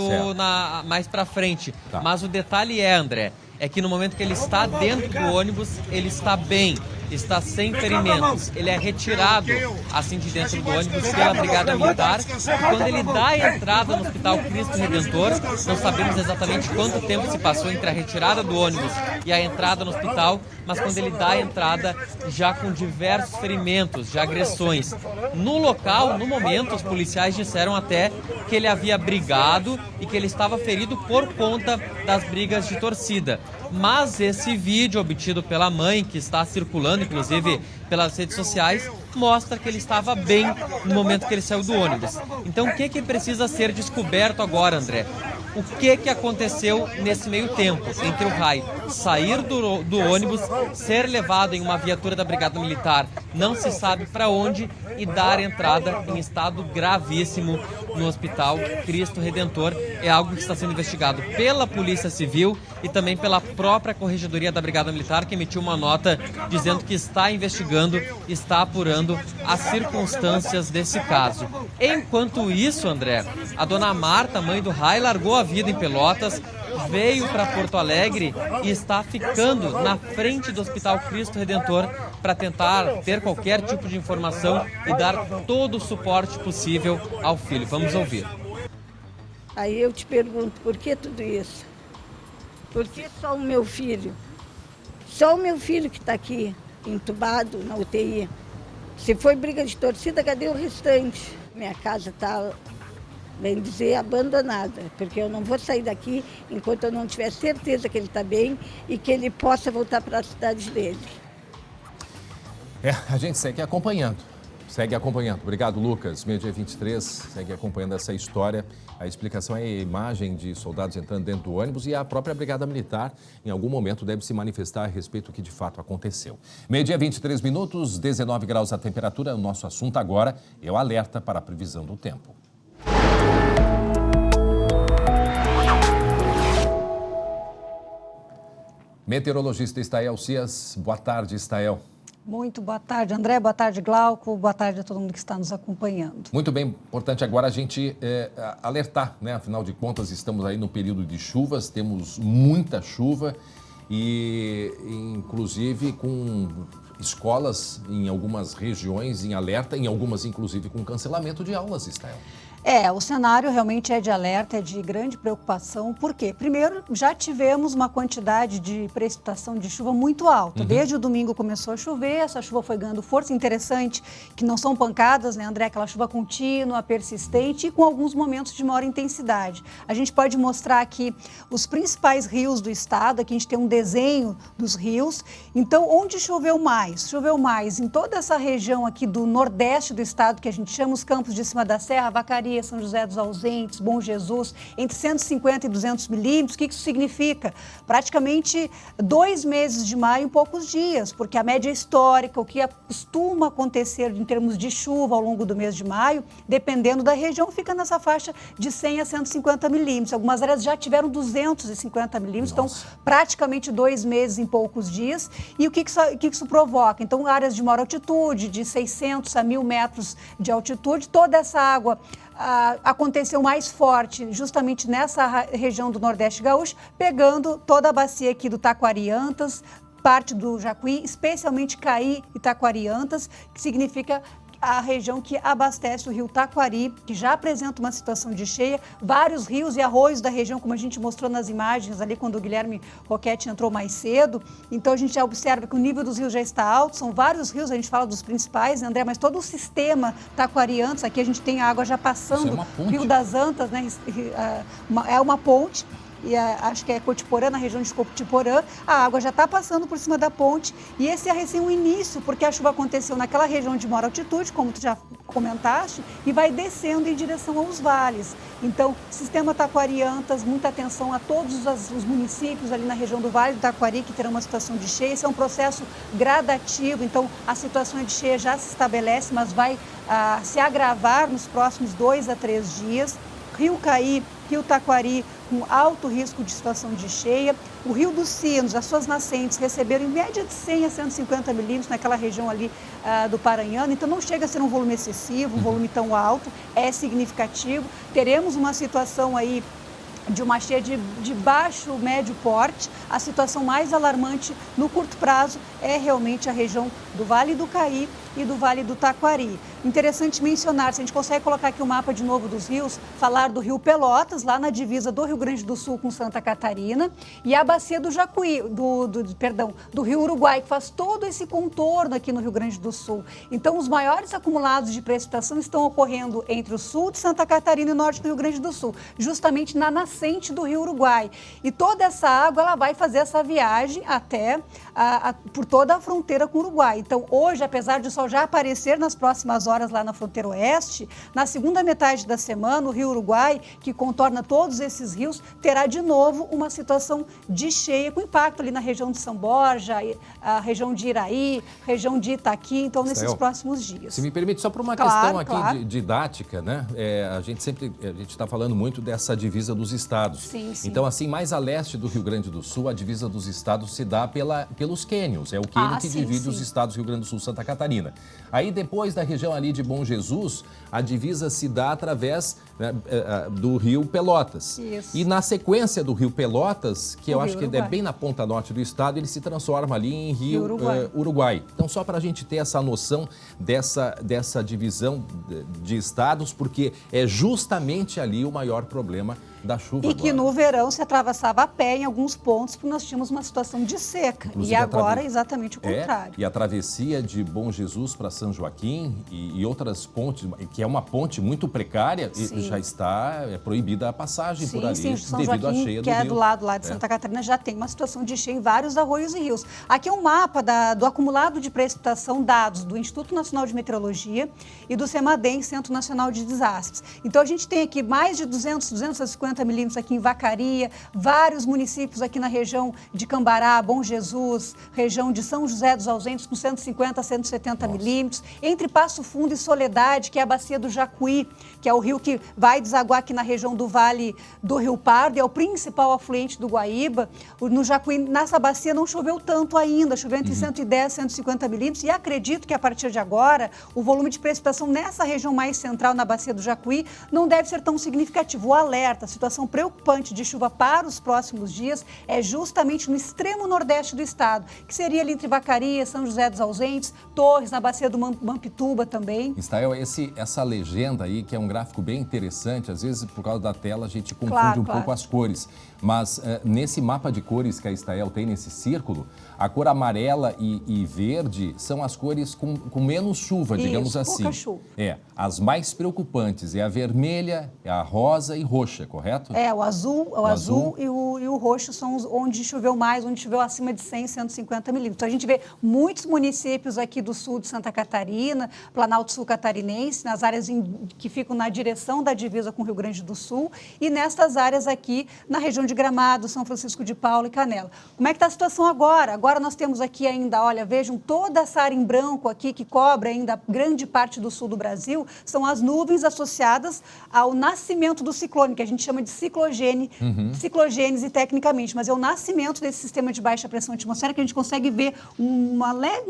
mais para frente. Tá. Mas o detalhe é, André, é que no momento que ele está dentro do ônibus, ele está bem. está sem ferimentos. Ele é retirado assim de dentro do ônibus pela Brigada Militar. E quando ele dá a entrada no Hospital Cristo Redentor, não sabemos exatamente quanto tempo se passou entre a retirada do ônibus e a entrada no hospital, mas quando ele dá a entrada já com diversos ferimentos, de agressões. No local, no momento, os policiais disseram até que ele havia brigado e que ele estava ferido por conta das brigas de torcida. Mas esse vídeo obtido pela mãe, que está circulando, inclusive pelas redes sociais, mostra que ele estava bem no momento que ele saiu do ônibus. Então, o que precisa ser descoberto agora, André? O que aconteceu nesse meio tempo, entre o Rai sair do ônibus, ser levado em uma viatura da Brigada Militar, não se sabe para onde, e dar entrada em estado gravíssimo no Hospital Cristo Redentor. É algo que está sendo investigado pela Polícia Civil e também pela própria Corregedoria da Brigada Militar, que emitiu uma nota dizendo que está investigando, está apurando as circunstâncias desse caso. Enquanto isso, André, a dona Marta, mãe do Rai, largou a vida em Pelotas, veio para Porto Alegre e está ficando na frente do Hospital Cristo Redentor para tentar ter qualquer tipo de informação e dar todo o suporte possível ao filho. Vamos ouvir. Aí eu te pergunto, por que tudo isso? Por que só o meu filho? Só o meu filho que está aqui, entubado na UTI. Se foi briga de torcida, cadê o restante? Minha casa está, bem dizer, abandonada, porque eu não vou sair daqui enquanto eu não tiver certeza que ele está bem e que ele possa voltar para a cidade dele. A gente segue acompanhando. Obrigado, Lucas. Meio-dia 23, segue acompanhando essa história. A explicação é a imagem de soldados entrando dentro do ônibus e a própria Brigada Militar, em algum momento, deve se manifestar a respeito do que de fato aconteceu. Meio-dia 23 minutos, 19 graus a temperatura. O nosso assunto agora é o alerta para a previsão do tempo. Meteorologista Estael Cias. Boa tarde, Estael. Muito boa tarde, André. Boa tarde, Glauco. Boa tarde a todo mundo que está nos acompanhando. Muito bem, importante agora a gente alertar, né? Afinal de contas, estamos aí no período de chuvas, temos muita chuva e, inclusive, com escolas em algumas regiões em alerta, em algumas, inclusive, com cancelamento de aulas, Estael. O cenário realmente é de alerta, é de grande preocupação. Por quê? Primeiro, já tivemos uma quantidade de precipitação de chuva muito alta. Desde o domingo começou a chover, essa chuva foi ganhando força. Interessante que não são pancadas, né, André? Aquela chuva contínua, persistente e com alguns momentos de maior intensidade. A gente pode mostrar aqui os principais rios do estado. Aqui a gente tem um desenho dos rios. Então, onde choveu mais? Choveu mais em toda essa região aqui do nordeste do estado, que a gente chama os Campos de Cima da Serra, Vacaria, São José dos Ausentes, Bom Jesus, entre 150 e 200 milímetros. O que isso significa? Praticamente 2 meses de maio em poucos dias, porque a média histórica, o que costuma acontecer em termos de chuva ao longo do mês de maio, dependendo da região, fica nessa faixa de 100 a 150 milímetros. Algumas áreas já tiveram 250 milímetros, então praticamente 2 meses em poucos dias. E o que isso provoca? Então, áreas de maior altitude, de 600 a 1.000 metros de altitude, toda essa água aconteceu mais forte justamente nessa região do Nordeste Gaúcho, pegando toda a bacia aqui do Taquariantas, parte do Jacuí, especialmente Caí e Taquariantas, que significa a região que abastece o rio Taquari, que já apresenta uma situação de cheia, vários rios e arroios da região, como a gente mostrou nas imagens ali quando o Guilherme Roquete entrou mais cedo. Então a gente já observa que o nível dos rios já está alto, são vários rios, a gente fala dos principais, né, André, mas todo o sistema Taquariantas, aqui a gente tem a água já passando, Rio das Antas, né, é uma ponte. E acho que é Cotiporã, na região de Cotiporã, a água já está passando por cima da ponte e esse é recém o início, porque a chuva aconteceu naquela região de maior altitude, como tu já comentaste, e vai descendo em direção aos vales. Então, sistema Taquariantas, muita atenção a todos os municípios ali na região do Vale do Taquari que terão uma situação de cheia. Esse é um processo gradativo, então a situação de cheia já se estabelece, mas vai se agravar nos próximos 2 a 3 dias. Rio Caí, Rio Taquari, com alto risco de situação de cheia. O Rio dos Sinos, as suas nascentes, receberam em média de 100 a 150 milímetros naquela região ali do Paranhana. Então, não chega a ser um volume excessivo, um volume tão alto, é significativo. Teremos uma situação aí de uma cheia de baixo, médio porte. A situação mais alarmante no curto prazo é realmente a região do Vale do Caí e do Vale do Taquari. Interessante mencionar, se a gente consegue colocar aqui o mapa de novo dos rios, falar do Rio Pelotas, lá na divisa do Rio Grande do Sul com Santa Catarina, e a bacia do Jacuí, do Rio Uruguai, que faz todo esse contorno aqui no Rio Grande do Sul. Então, os maiores acumulados de precipitação estão ocorrendo entre o sul de Santa Catarina e o norte do Rio Grande do Sul, justamente na nascente do Rio Uruguai. E toda essa água, ela vai fazer essa viagem até por toda a fronteira com o Uruguai. Então, hoje, apesar de o sol já aparecer nas próximas horas lá na fronteira oeste, na segunda metade da semana, o Rio Uruguai, que contorna todos esses rios, terá de novo uma situação de cheia, com impacto ali na região de São Borja, a região de Iraí, região de Itaqui, então nesses próximos dias. Se me permite, só por uma questão aqui didática, né? A gente está falando muito dessa divisa dos estados. Sim, sim. Então, assim, mais a leste do Rio Grande do Sul, a divisa dos estados se dá pelos cânions. É o cânion que divide os estados Rio Grande do Sul e Santa Catarina. Aí, depois da região ali de Bom Jesus, a divisa se dá através do Rio Pelotas. Isso. E na sequência do Rio Pelotas, que eu acho que Uruguai. é bem na ponta norte do estado, ele se transforma ali em Rio Uruguai. Então, só para a gente ter essa noção dessa divisão de estados, porque é justamente ali o maior problema da chuva. E que no verão se atravessava a pé em alguns pontos, porque nós tínhamos uma situação de seca. Inclusive, e agora é exatamente o contrário. E a travessia de Bom Jesus para São Joaquim e outras pontes, que é uma ponte muito precária, já está proibida a passagem por ali, São devido Joaquim, à cheia do que é rio. do lado lá de Santa Catarina, já tem uma situação de cheia em vários arroios e rios. Aqui é um mapa do acumulado de precipitação, dados do Instituto Nacional de Meteorologia e do CEMADEM, Centro Nacional de Desastres. Então, a gente tem aqui mais de 250 milímetros aqui em Vacaria, vários municípios aqui na região de Cambará, Bom Jesus, região de São José dos Ausentes, com 150 a 170 milímetros. Entre Passo Fundo e Soledade, que é a bacia do Jacuí, que é o rio que vai desaguar aqui na região do Vale do Rio Pardo, é o principal afluente do Guaíba. No Jacuí, nessa bacia, não choveu tanto ainda, choveu entre 110 e 150 milímetros, e acredito que a partir de agora, o volume de precipitação nessa região mais central, na bacia do Jacuí, não deve ser tão significativo. O alerta, a situação preocupante de chuva para os próximos dias é justamente no extremo nordeste do estado, que seria ali entre Vacaria, São José dos Ausentes, Torres, na bacia do Mampituba também. Estael, essa legenda aí, que é um gráfico bem interessante, às vezes por causa da tela a gente confunde pouco as cores, mas nesse mapa de cores que a Estael tem nesse círculo, a cor amarela e verde são as cores com menos chuva, digamos assim. Pouca chuva. As mais preocupantes é a vermelha, a rosa e roxa, correto? O azul e o roxo são onde choveu mais, onde choveu acima de 100, 150 milímetros. Então, a gente vê muitos municípios aqui do sul de Santa Catarina, Planalto Sul Catarinense, nas áreas que ficam na direção da divisa com o Rio Grande do Sul, e nestas áreas aqui na região de Gramado, São Francisco de Paula e Canela. Como é que está a situação agora? Agora nós temos aqui ainda, olha, vejam, toda essa área em branco aqui que cobre ainda grande parte do sul do Brasil, são as nuvens associadas ao nascimento do ciclone, que a gente chama de ciclogênese tecnicamente, mas é o nascimento desse sistema de baixa pressão atmosférica que a gente consegue ver um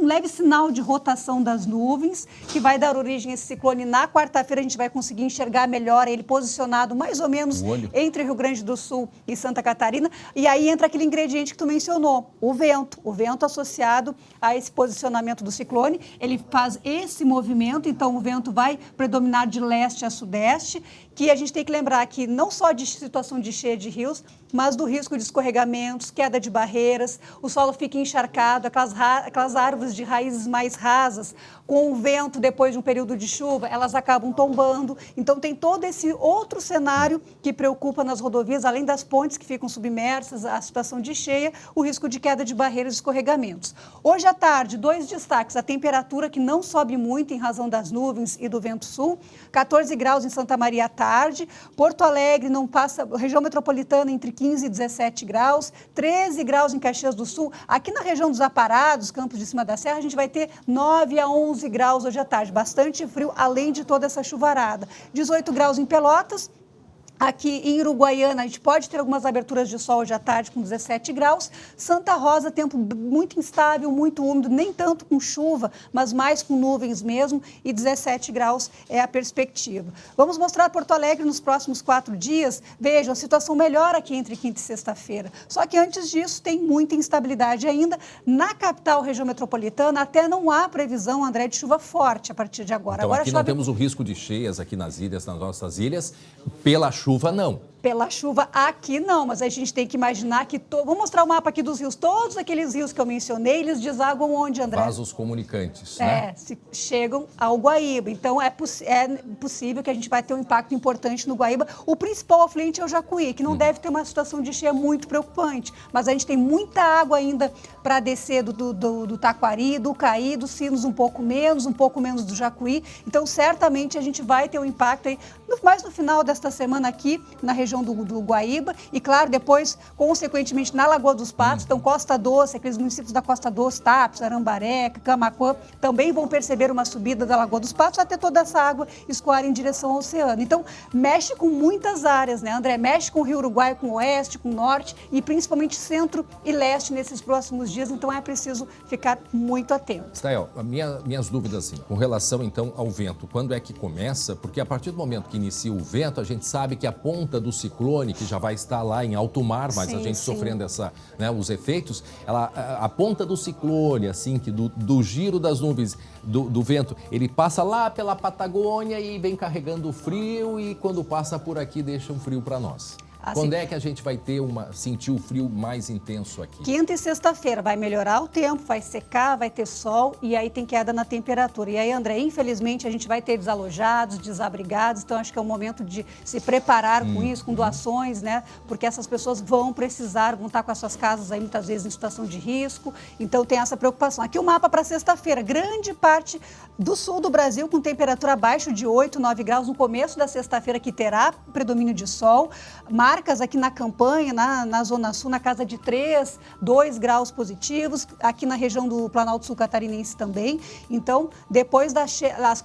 leve sinal de rotação das nuvens, que vai dar origem a esse ciclone. Na quarta-feira a gente vai conseguir enxergar melhor ele posicionado mais ou menos entre Rio Grande do Sul e Santa Catarina, e aí entra aquele ingrediente que tu mencionou, o vento associado a esse posicionamento do ciclone, ele faz esse movimento, então o vento vai predominar de leste a sudeste, que a gente tem que lembrar que não só de situação de cheia de rios, mas do risco de escorregamentos, queda de barreiras, o solo fica encharcado, aquelas árvores de raízes mais rasas, com o vento depois de um período de chuva, elas acabam tombando. Então tem todo esse outro cenário que preocupa nas rodovias, além das pontes que ficam submersas, a situação de cheia, o risco de queda de barreiras e escorregamentos. Hoje à tarde, 2 destaques, a temperatura que não sobe muito em razão das nuvens e do vento sul, 14 graus em Santa Maria à tarde, Porto Alegre não passa, região metropolitana entre 15 e 17 graus, 13 graus em Caxias do Sul. Aqui na região dos Aparados, Campos de Cima da Serra, a gente vai ter 9 a 11 graus hoje à tarde, bastante frio, além de toda essa chuvarada. 18 graus em Pelotas, Aqui em Uruguaiana, a gente pode ter algumas aberturas de sol hoje à tarde com 17 graus. Santa Rosa, tempo muito instável, muito úmido, nem tanto com chuva, mas mais com nuvens mesmo, e 17 graus é a perspectiva. Vamos mostrar Porto Alegre nos próximos 4 dias. Vejam, a situação melhora aqui entre quinta e sexta-feira. Só que antes disso, tem muita instabilidade ainda. Na capital, região metropolitana, até não há previsão, André, de chuva forte a partir de agora. Então, agora aqui não temos o risco de cheias aqui nas ilhas, nas nossas ilhas, pela chuva não. Pela chuva aqui não, mas a gente tem que imaginar que... Vou mostrar o mapa aqui dos rios. Todos aqueles rios que eu mencionei, eles desaguam onde, André? Vasos comunicantes, né? Chegam ao Guaíba. Então, é possível que a gente vai ter um impacto importante no Guaíba. O principal afluente é o Jacuí, que não deve ter uma situação de cheia muito preocupante. Mas a gente tem muita água ainda para descer do Taquari, do Caí, dos Sinos um pouco menos do Jacuí. Então, certamente, a gente vai ter um impacto aí, mais no final desta semana aqui, na região do Guaíba, e claro, depois, consequentemente, na Lagoa dos Patos, então Costa Doce, aqueles municípios da Costa Doce, Tapes, Arambaré, Camaquã, também vão perceber uma subida da Lagoa dos Patos até toda essa água escoar em direção ao oceano. Então, mexe com muitas áreas, né, André? Mexe com o Rio Uruguai, com o oeste, com o norte e principalmente centro e leste nesses próximos dias, então é preciso ficar muito atento. Stael, minhas dúvidas, assim, com relação, então, ao vento, quando é que começa? Porque a partir do momento que inicia o vento, a gente sabe que a ponta do ciclone, que já vai estar lá em alto mar, mas a gente sofrendo os efeitos, a ponta do ciclone, assim, que do giro das nuvens, do vento, ele passa lá pela Patagônia e vem carregando frio e quando passa por aqui deixa um frio para nós. Assim, quando é que a gente vai ter sentir o frio mais intenso aqui? Quinta e sexta-feira vai melhorar o tempo, vai secar, vai ter sol e aí tem queda na temperatura. E aí, André, infelizmente a gente vai ter desalojados, desabrigados, então acho que é o momento de se preparar com isso, com doações, né? Porque essas pessoas vão estar com as suas casas aí muitas vezes em situação de risco, então tem essa preocupação. Aqui o mapa para sexta-feira, grande parte do sul do Brasil com temperatura abaixo de 8, 9 graus no começo da sexta-feira, que terá predomínio de sol, marcas aqui na campanha, na Zona Sul, na casa de 3, 2 graus positivos, aqui na região do Planalto Sul Catarinense também. Então, depois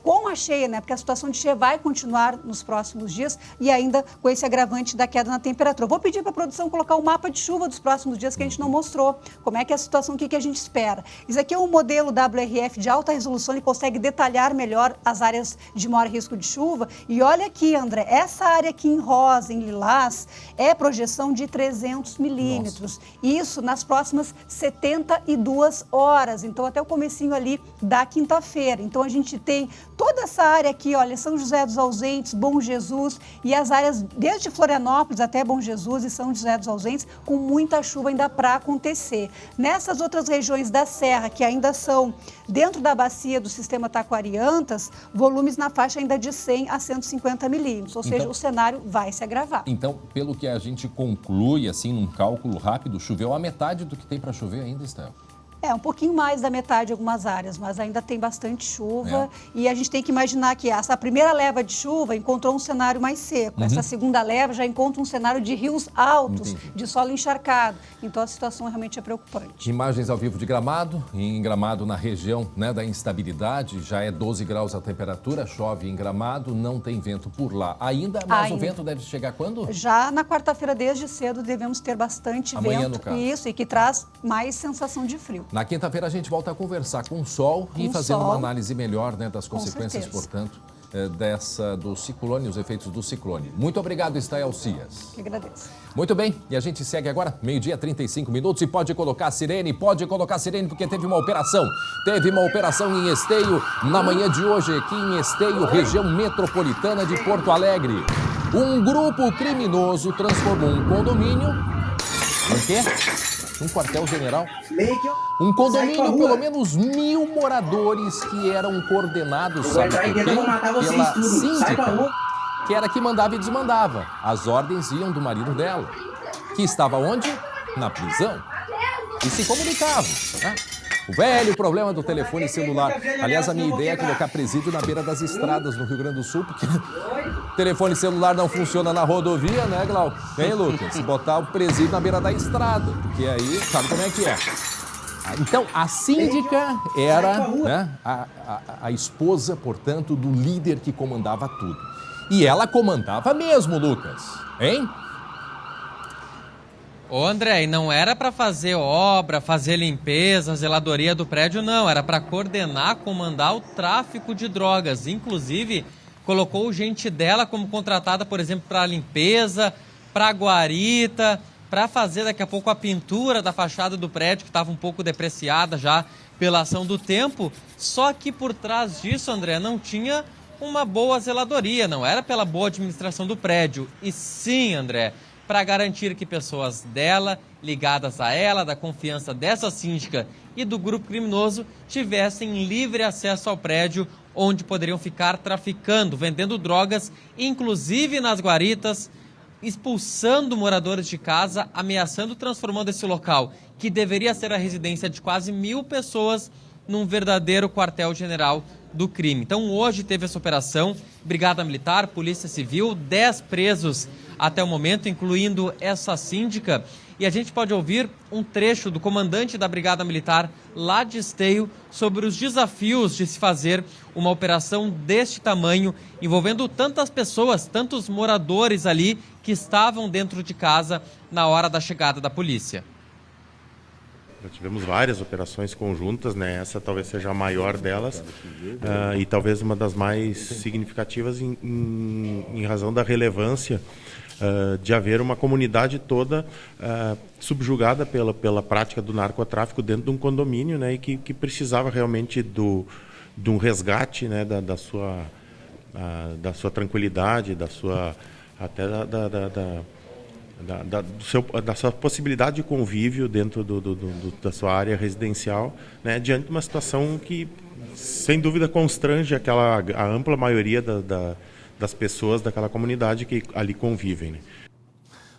com a cheia, né, porque a situação de cheia vai continuar nos próximos dias e ainda com esse agravante da queda na temperatura. Vou pedir para a produção colocar o mapa de chuva dos próximos dias que a gente não mostrou. Como é que é a situação, o que a gente espera. Isso aqui é um modelo WRF de alta resolução, ele consegue detalhar melhor as áreas de maior risco de chuva. E olha aqui, André, essa área aqui em rosa, em lilás, é projeção de 300 milímetros. Isso nas próximas 72 horas. Então, até o comecinho ali da quinta-feira. Então, a gente tem toda essa área aqui, olha, São José dos Ausentes, Bom Jesus e as áreas desde Florianópolis até Bom Jesus e São José dos Ausentes, com muita chuva ainda para acontecer. Nessas outras regiões da Serra, que ainda são dentro da bacia do sistema Taquari-Antas, volumes na faixa ainda de 100 a 150 milímetros. Ou seja, o cenário vai se agravar. Então, pelo que a gente conclui, assim, num cálculo rápido, choveu a metade do que tem para chover ainda, Stael? Um pouquinho mais da metade em algumas áreas, mas ainda tem bastante chuva. E a gente tem que imaginar que essa primeira leva de chuva encontrou um cenário mais seco. Essa segunda leva já encontra um cenário de rios altos, de solo encharcado. Então a situação realmente é preocupante. Imagens ao vivo de Gramado. Em Gramado, na região, né, da instabilidade, já é 12 graus a temperatura, chove em Gramado, não tem vento por lá ainda, mas o vento deve chegar quando? Já na quarta-feira, desde cedo, devemos ter bastante amanhã, vento. Isso, e que traz mais sensação de frio. Na quinta-feira a gente volta a conversar com o sol e fazer uma análise melhor, né, das consequências, portanto, do ciclone, os efeitos do ciclone. Muito obrigado, Stael Cias. Que agradeço. Muito bem, e a gente segue agora, 12h35, e pode colocar a sirene, porque teve uma operação. Teve uma operação em Esteio, na manhã de hoje, aqui em Esteio, região metropolitana de Porto Alegre. Um grupo criminoso transformou um condomínio... O quê? Um quartel-general, um condomínio com pelo menos 1.000 moradores que eram coordenados, sabe por quê? Pela síndica, que era que mandava e desmandava. As ordens iam do marido dela, que estava onde? Na prisão. E se comunicavam, né? O velho problema do telefone celular. Aliás, a minha ideia é colocar presídio na beira das estradas no Rio Grande do Sul, porque telefone celular não funciona na rodovia, né, Glauco? Hein, Lucas? Botar o presídio na beira da estrada, porque aí sabe como é que é. Então, a síndica era, né, a esposa, portanto, do líder que comandava tudo. E ela comandava mesmo, Lucas, hein? Ô André, e não era para fazer obra, fazer limpeza, zeladoria do prédio, não. Era para coordenar, comandar o tráfico de drogas. Inclusive, colocou gente dela como contratada, por exemplo, para limpeza, para guarita, para fazer daqui a pouco a pintura da fachada do prédio, que estava um pouco depreciada já pela ação do tempo. Só que por trás disso, André, não tinha uma boa zeladoria, não era pela boa administração do prédio. E sim, André, para garantir que pessoas dela, ligadas a ela, da confiança dessa síndica e do grupo criminoso, tivessem livre acesso ao prédio onde poderiam ficar traficando, vendendo drogas, inclusive nas guaritas, expulsando moradores de casa, ameaçando, transformando esse local, que deveria ser a residência de quase 1.000 pessoas, num verdadeiro quartel-general do crime. Então hoje teve essa operação, Brigada Militar, Polícia Civil, 10 presos até o momento, incluindo essa síndica. E a gente pode ouvir um trecho do comandante da Brigada Militar lá de Esteio sobre os desafios de se fazer uma operação deste tamanho, envolvendo tantas pessoas, tantos moradores ali que estavam dentro de casa na hora da chegada da polícia. Já tivemos várias operações conjuntas, né? Essa talvez seja a maior delas e talvez uma das mais significativas em razão da relevância de haver uma comunidade toda subjugada pela prática do narcotráfico dentro de um condomínio, né? E que precisava realmente de um resgate, né? Da sua tranquilidade, da sua até da sua possibilidade de convívio dentro da sua área residencial, né, diante de uma situação que, sem dúvida, constrange a ampla maioria das pessoas daquela comunidade que ali convivem. Né.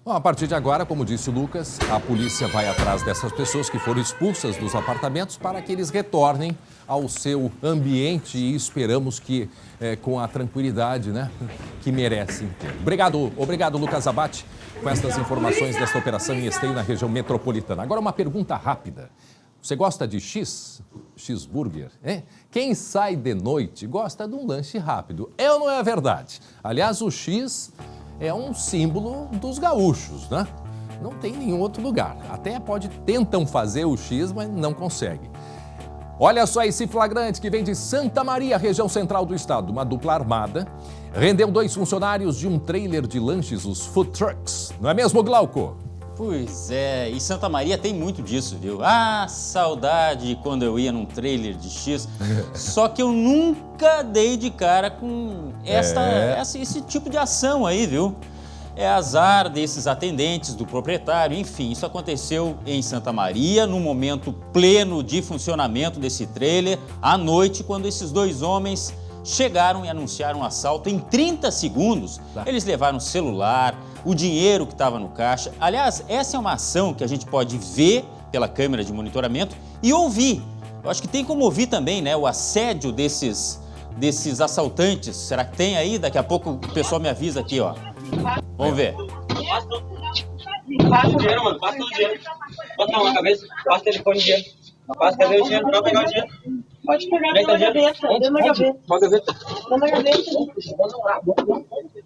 Bom, a partir de agora, como disse o Lucas, a polícia vai atrás dessas pessoas que foram expulsas dos apartamentos para que eles retornem ao seu ambiente e esperamos que com a tranquilidade, né, que merecem ter. Obrigado, Lucas Abate, com estas informações desta operação em Esteio, na região metropolitana. Agora uma pergunta rápida. Você gosta de cheeseburger? Hein? Quem sai de noite gosta de um lanche rápido. É ou não é verdade? Aliás, o X é um símbolo dos gaúchos, né? Não tem em nenhum outro lugar. Até tentam fazer o X, mas não conseguem. Olha só esse flagrante que vem de Santa Maria, região central do estado. Uma dupla armada rendeu 2 funcionários de um trailer de lanches, os food trucks. Não é mesmo, Glauco? Pois é, e Santa Maria tem muito disso, viu? Ah, saudade quando eu ia num trailer de X. Só que eu nunca dei de cara com esse tipo de ação aí, viu? É azar desses atendentes, do proprietário, enfim, isso aconteceu em Santa Maria, no momento pleno de funcionamento desse trailer, à noite, quando esses 2 homens chegaram e anunciaram um assalto. Em 30 segundos, eles levaram o celular, o dinheiro que estava no caixa. Aliás, essa é uma ação que a gente pode ver pela câmera de monitoramento e ouvir. Eu acho que tem como ouvir também, né, o assédio desses assaltantes. Será que tem aí? Daqui a pouco o pessoal me avisa aqui, ó. Vamos ver. Passa o dinheiro, mano. Passa o dinheiro. Bota a mão na cabeça. Passa o telefone de dinheiro. Passa, cadê o dinheiro? Pra pegar o dinheiro. Pode pegar na gaveta. Dentro da gaveta. Qual gaveta? Dentro da gaveta.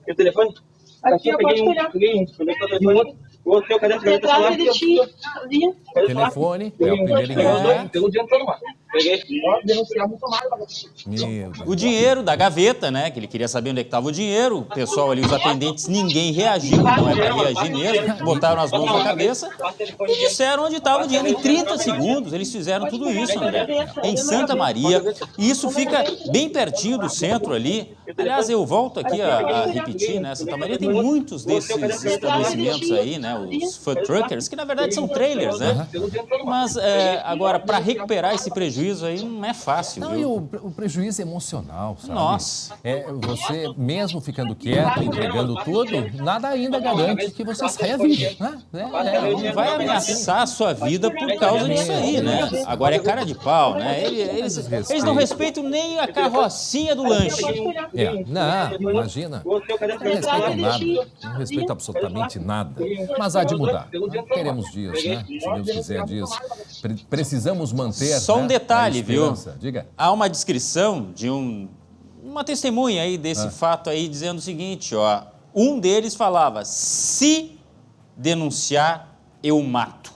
E o telefone? Aqui, eu posso pegar. O outro, cadê a gaveta? Telefone, é o primeiro engano. Pelo dinheiro todo, mano. Peguei. Pode denunciar muito mais. O dinheiro da gaveta, né? Que ele queria saber onde é que estava o dinheiro. O pessoal ali, os atendentes, ninguém reagiu. Não é para reagir mesmo. Botaram as mãos na cabeça e disseram onde estava o dinheiro. Em 30 segundos, eles fizeram tudo isso, André. Em Santa Maria. E isso fica bem pertinho do centro ali. Aliás, eu volto aqui a repetir, né? Santa Maria tem muitos desses estabelecimentos aí, né? Os food truckers, que na verdade são trailers, né? Mas agora, para recuperar esse prejuízo aí, não é fácil, não, viu? E o prejuízo emocional, sabe? Nossa. Você, mesmo ficando quieto, entregando tudo, nada ainda garante que você saia vivo, né? Não vai ameaçar a sua vida por causa disso aí, né? Agora é cara de pau, né? Eles não respeitam nem a carrocinha do lanche. Não, imagina. Não respeitam nada, não respeitam absolutamente nada. Mas há de mudar. Queremos dias, né? Se Deus quiser dias. Precisamos manter. Só um detalhe, viu? Diga. Há uma descrição de uma uma testemunha aí desse fato aí, dizendo o seguinte, ó, um deles falava, se denunciar, eu mato.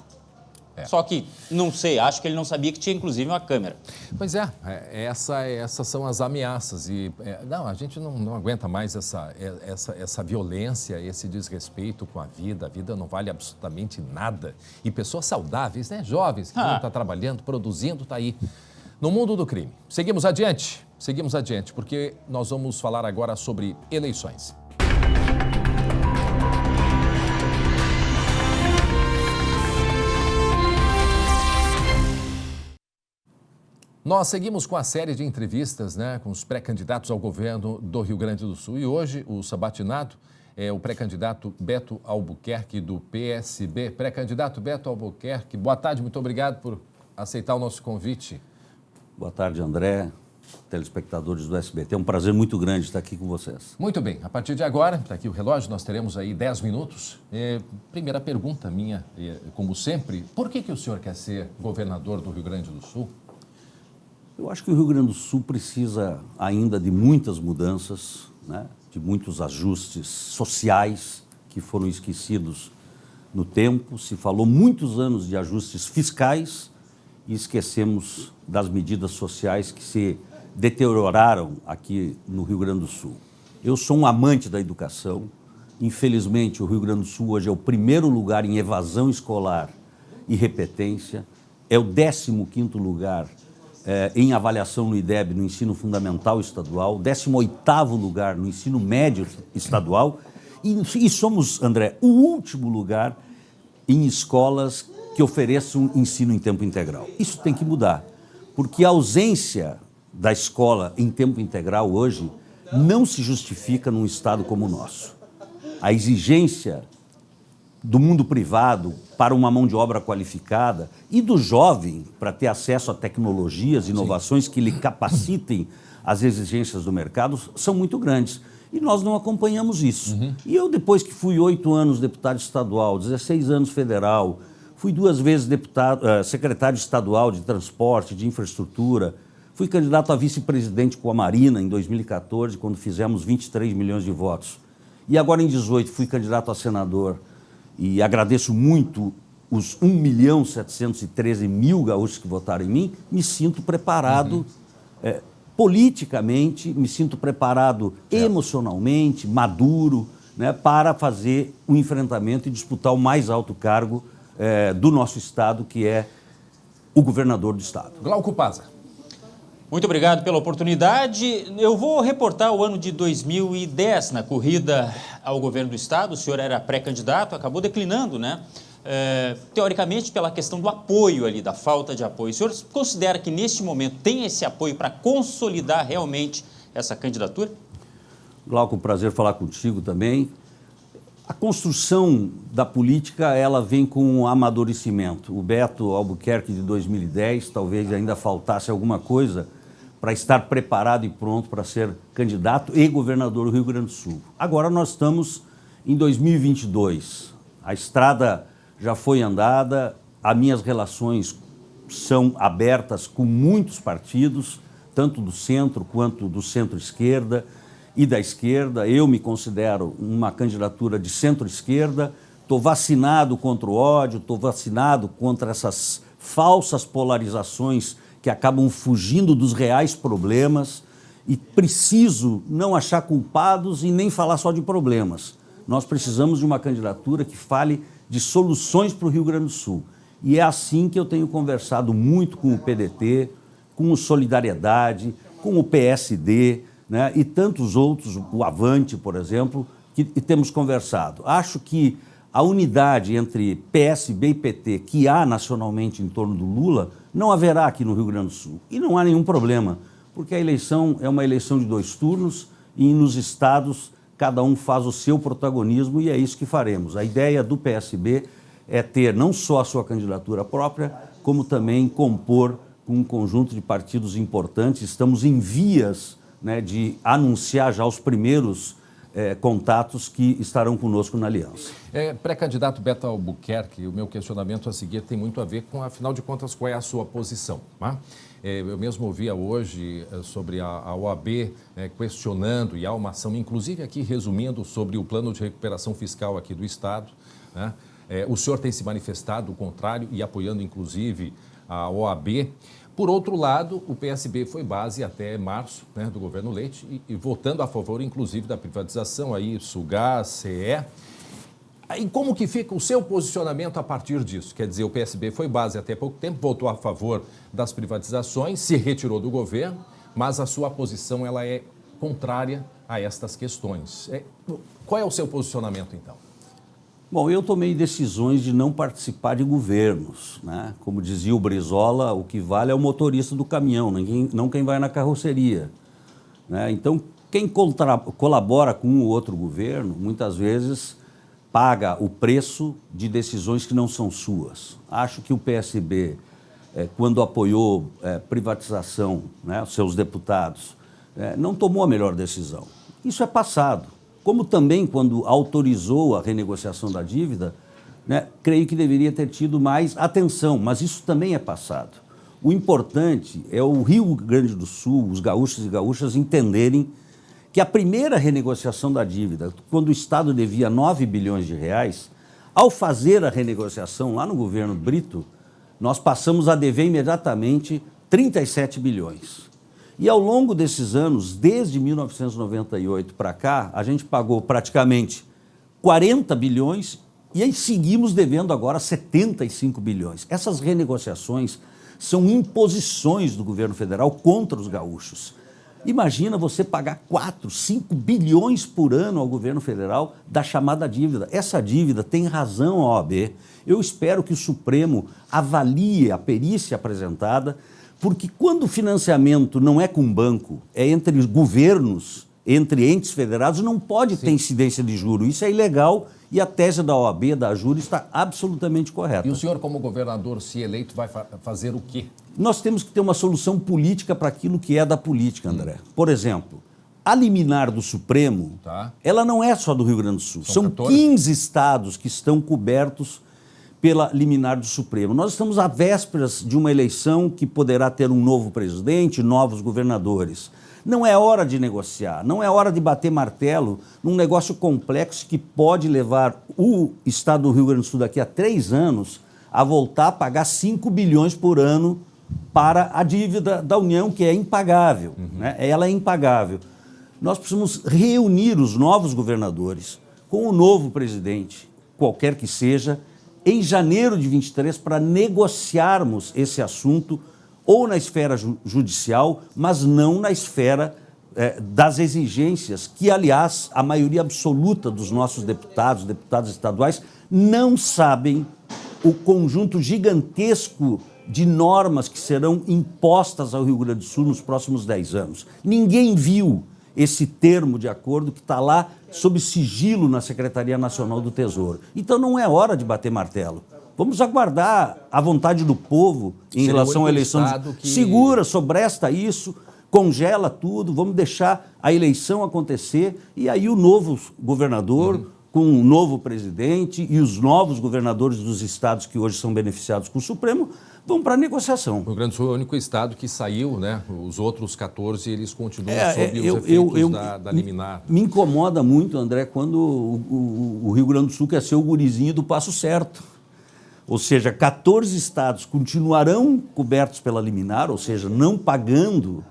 Só que, não sei, acho que ele não sabia que tinha, inclusive, uma câmera. Pois essas são as ameaças. E, não, a gente não aguenta mais essa violência, esse desrespeito com a vida. A vida não vale absolutamente nada. E pessoas saudáveis, né? Jovens, que não estão trabalhando, produzindo, está aí no mundo do crime. Seguimos adiante, porque nós vamos falar agora sobre eleições. Nós seguimos com a série de entrevistas, né, com os pré-candidatos ao governo do Rio Grande do Sul. E hoje o sabatinado é o pré-candidato Beto Albuquerque, do PSB. Pré-candidato Beto Albuquerque, boa tarde, muito obrigado por aceitar o nosso convite. Boa tarde, André, telespectadores do SBT. É um prazer muito grande estar aqui com vocês. Muito bem, a partir de agora, está aqui o relógio, nós teremos aí 10 minutos. Primeira pergunta minha, como sempre, por que o senhor quer ser governador do Rio Grande do Sul? Eu acho que o Rio Grande do Sul precisa ainda de muitas mudanças, né? De muitos ajustes sociais que foram esquecidos no tempo. Se falou muitos anos de ajustes fiscais e esquecemos das medidas sociais que se deterioraram aqui no Rio Grande do Sul. Eu sou um amante da educação. Infelizmente, o Rio Grande do Sul hoje é o primeiro lugar em evasão escolar e repetência, é o 15º lugar em avaliação no IDEB, no ensino fundamental estadual, 18º lugar no ensino médio estadual e somos, André, o último lugar em escolas que ofereçam ensino em tempo integral. Isso tem que mudar, porque a ausência da escola em tempo integral hoje não se justifica num estado como o nosso. A exigência do mundo privado para uma mão de obra qualificada e do jovem para ter acesso a tecnologias, inovações que lhe capacitem as exigências do mercado são muito grandes. E nós não acompanhamos isso. E eu, depois que fui 8 anos deputado estadual, 16 anos federal, fui 2 vezes secretário estadual de transporte, de infraestrutura, fui candidato a vice-presidente com a Marina em 2014, quando fizemos 23 milhões de votos. E agora, em 2018, fui candidato a senador. E agradeço muito os 1.713.000 gaúchos que votaram em mim. Me sinto preparado politicamente, me sinto preparado emocionalmente, maduro, né, para fazer o enfrentamento e disputar o mais alto cargo do nosso estado, que é o governador do estado. Glauco Pazza. Muito obrigado pela oportunidade. Eu vou reportar o ano de 2010 na corrida ao governo do estado. O senhor era pré-candidato, acabou declinando, né? Teoricamente, pela questão do apoio ali, da falta de apoio. O senhor considera que neste momento tem esse apoio para consolidar realmente essa candidatura? Glauco, prazer falar contigo também. A construção da política, ela vem com um amadurecimento. O Beto Albuquerque de 2010, talvez ainda faltasse alguma coisa para estar preparado e pronto para ser candidato e governador do Rio Grande do Sul. Agora nós estamos em 2022. A estrada já foi andada, as minhas relações são abertas com muitos partidos, tanto do centro quanto do centro-esquerda e da esquerda. Eu me considero uma candidatura de centro-esquerda, estou vacinado contra o ódio, estou vacinado contra essas falsas polarizações que acabam fugindo dos reais problemas e preciso não achar culpados e nem falar só de problemas. Nós precisamos de uma candidatura que fale de soluções para o Rio Grande do Sul. E é assim que eu tenho conversado muito com o PDT, com o Solidariedade, com o PSD, né, e tantos outros, o Avante, por exemplo, que temos conversado. Acho que a unidade entre PSB e PT que há nacionalmente em torno do Lula não haverá aqui no Rio Grande do Sul. E não há nenhum problema, porque a eleição é uma eleição de 2 turnos e nos estados cada um faz o seu protagonismo e é isso que faremos. A ideia do PSB é ter não só a sua candidatura própria, como também compor com um conjunto de partidos importantes. Estamos em vias, né, de anunciar já os primeiros contatos que estarão conosco na aliança. Pré-candidato Beto Albuquerque, o meu questionamento a seguir tem muito a ver com, afinal de contas, qual é a sua posição, né? Eu mesmo ouvia hoje sobre a OAB questionando, e há uma ação, inclusive aqui resumindo, sobre o plano de recuperação fiscal aqui do Estado, né? O senhor tem se manifestado o contrário e apoiando, inclusive, a OAB. Por outro lado, o PSB foi base até março, né, do governo Leite e votando a favor, inclusive, da privatização, aí, Sulgás, CE. E como que fica o seu posicionamento a partir disso? Quer dizer, o PSB foi base até pouco tempo, votou a favor das privatizações, se retirou do governo, mas a sua posição ela é contrária a estas questões. Qual é o seu posicionamento, então? Bom, eu tomei decisões de não participar de governos, né? Como dizia o Brizola, o que vale é o motorista do caminhão, não quem vai na carroceria, né? Então, quem colabora com um ou outro governo, muitas vezes paga o preço de decisões que não são suas. Acho que o PSB, quando apoiou privatização, né, os seus deputados, não tomou a melhor decisão. Isso é passado. Como também, quando autorizou a renegociação da dívida, né, creio que deveria ter tido mais atenção, mas isso também é passado. O importante é o Rio Grande do Sul, os gaúchos e gaúchas entenderem que a primeira renegociação da dívida, quando o Estado devia 9 bilhões de reais, ao fazer a renegociação lá no governo Brito, nós passamos a dever imediatamente 37 bilhões. E ao longo desses anos, desde 1998 para cá, a gente pagou praticamente 40 bilhões e aí seguimos devendo agora 75 bilhões. Essas renegociações são imposições do governo federal contra os gaúchos. Imagina você pagar 4, 5 bilhões por ano ao governo federal da chamada dívida. Essa dívida tem razão a OAB. Eu espero que o Supremo avalie a perícia apresentada, porque quando o financiamento não é com banco, é entre governos, entre entes federados, não pode ter incidência de juro. Isso é ilegal e a tese da OAB, da AJUR, está absolutamente correta. E o senhor, como governador, se eleito, vai fazer o quê? Nós temos que ter uma solução política para aquilo que é da política, André. Por exemplo, a liminar do Supremo, ela não é só do Rio Grande do Sul. São 15 estados que estão cobertos pela liminar do Supremo. Nós estamos à vésperas de uma eleição que poderá ter um novo presidente, novos governadores. Não é hora de negociar, não é hora de bater martelo num negócio complexo que pode levar o Estado do Rio Grande do Sul daqui a 3 anos a voltar a pagar 5 bilhões por ano para a dívida da União, que é impagável, né? Ela é impagável. Nós precisamos reunir os novos governadores com o novo presidente, qualquer que seja, em janeiro de 23, para negociarmos esse assunto ou na esfera judicial, mas não na esfera das exigências que, aliás, a maioria absoluta dos nossos deputados estaduais, não sabem o conjunto gigantesco de normas que serão impostas ao Rio Grande do Sul nos próximos 10 anos. Ninguém viu esse termo de acordo que está lá sob sigilo na Secretaria Nacional do Tesouro. Então não é hora de bater martelo. Vamos aguardar a vontade do povo em relação à eleição. Segura, sobresta isso, congela tudo, vamos deixar a eleição acontecer e aí o novo governador, com um novo presidente e os novos governadores dos estados que hoje são beneficiados com o Supremo, vão para a negociação. O Rio Grande do Sul é o único estado que saiu, né? Os outros 14, eles continuam sob os efeitos da liminar. Me incomoda muito, André, quando o Rio Grande do Sul quer ser o gurizinho do passo certo. Ou seja, 14 estados continuarão cobertos pela liminar, ou seja, não pagando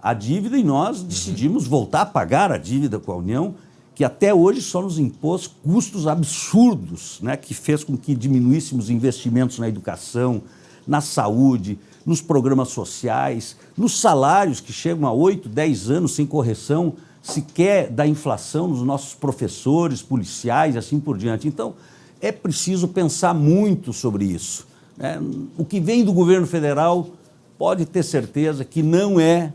a dívida, e nós decidimos voltar a pagar a dívida com a União, que até hoje só nos impôs custos absurdos, né? Que fez com que diminuíssemos investimentos na educação, na saúde, nos programas sociais, nos salários que chegam a 8, 10 anos sem correção sequer da inflação nos nossos professores, policiais e assim por diante. Então, é preciso pensar muito sobre isso, né? O que vem do governo federal pode ter certeza que não é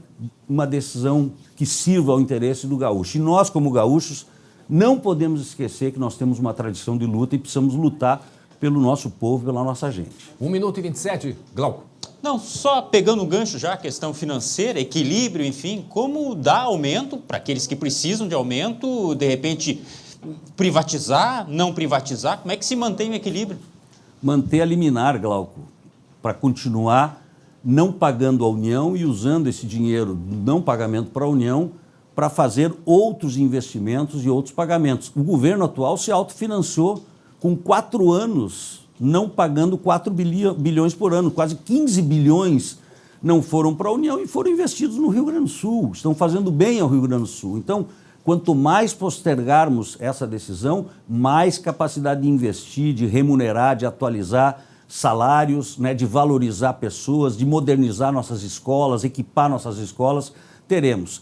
uma decisão que sirva ao interesse do gaúcho. E nós, como gaúchos, não podemos esquecer que nós temos uma tradição de luta e precisamos lutar pelo nosso povo, pela nossa gente. 1 minuto e 27, Glauco. Não, só pegando o gancho já, questão financeira, equilíbrio, enfim, como dar aumento para aqueles que precisam de aumento, de repente privatizar, não privatizar, como é que se mantém o equilíbrio? Manter a liminar, Glauco, para continuar não pagando a União e usando esse dinheiro do não pagamento para a União para fazer outros investimentos e outros pagamentos. O governo atual se autofinanciou com 4 anos, não pagando 4 bilhões por ano, quase 15 bilhões não foram para a União e foram investidos no Rio Grande do Sul, estão fazendo bem ao Rio Grande do Sul. Então, quanto mais postergarmos essa decisão, mais capacidade de investir, de remunerar, de atualizar salários, né, de valorizar pessoas, de modernizar nossas escolas, equipar nossas escolas, teremos.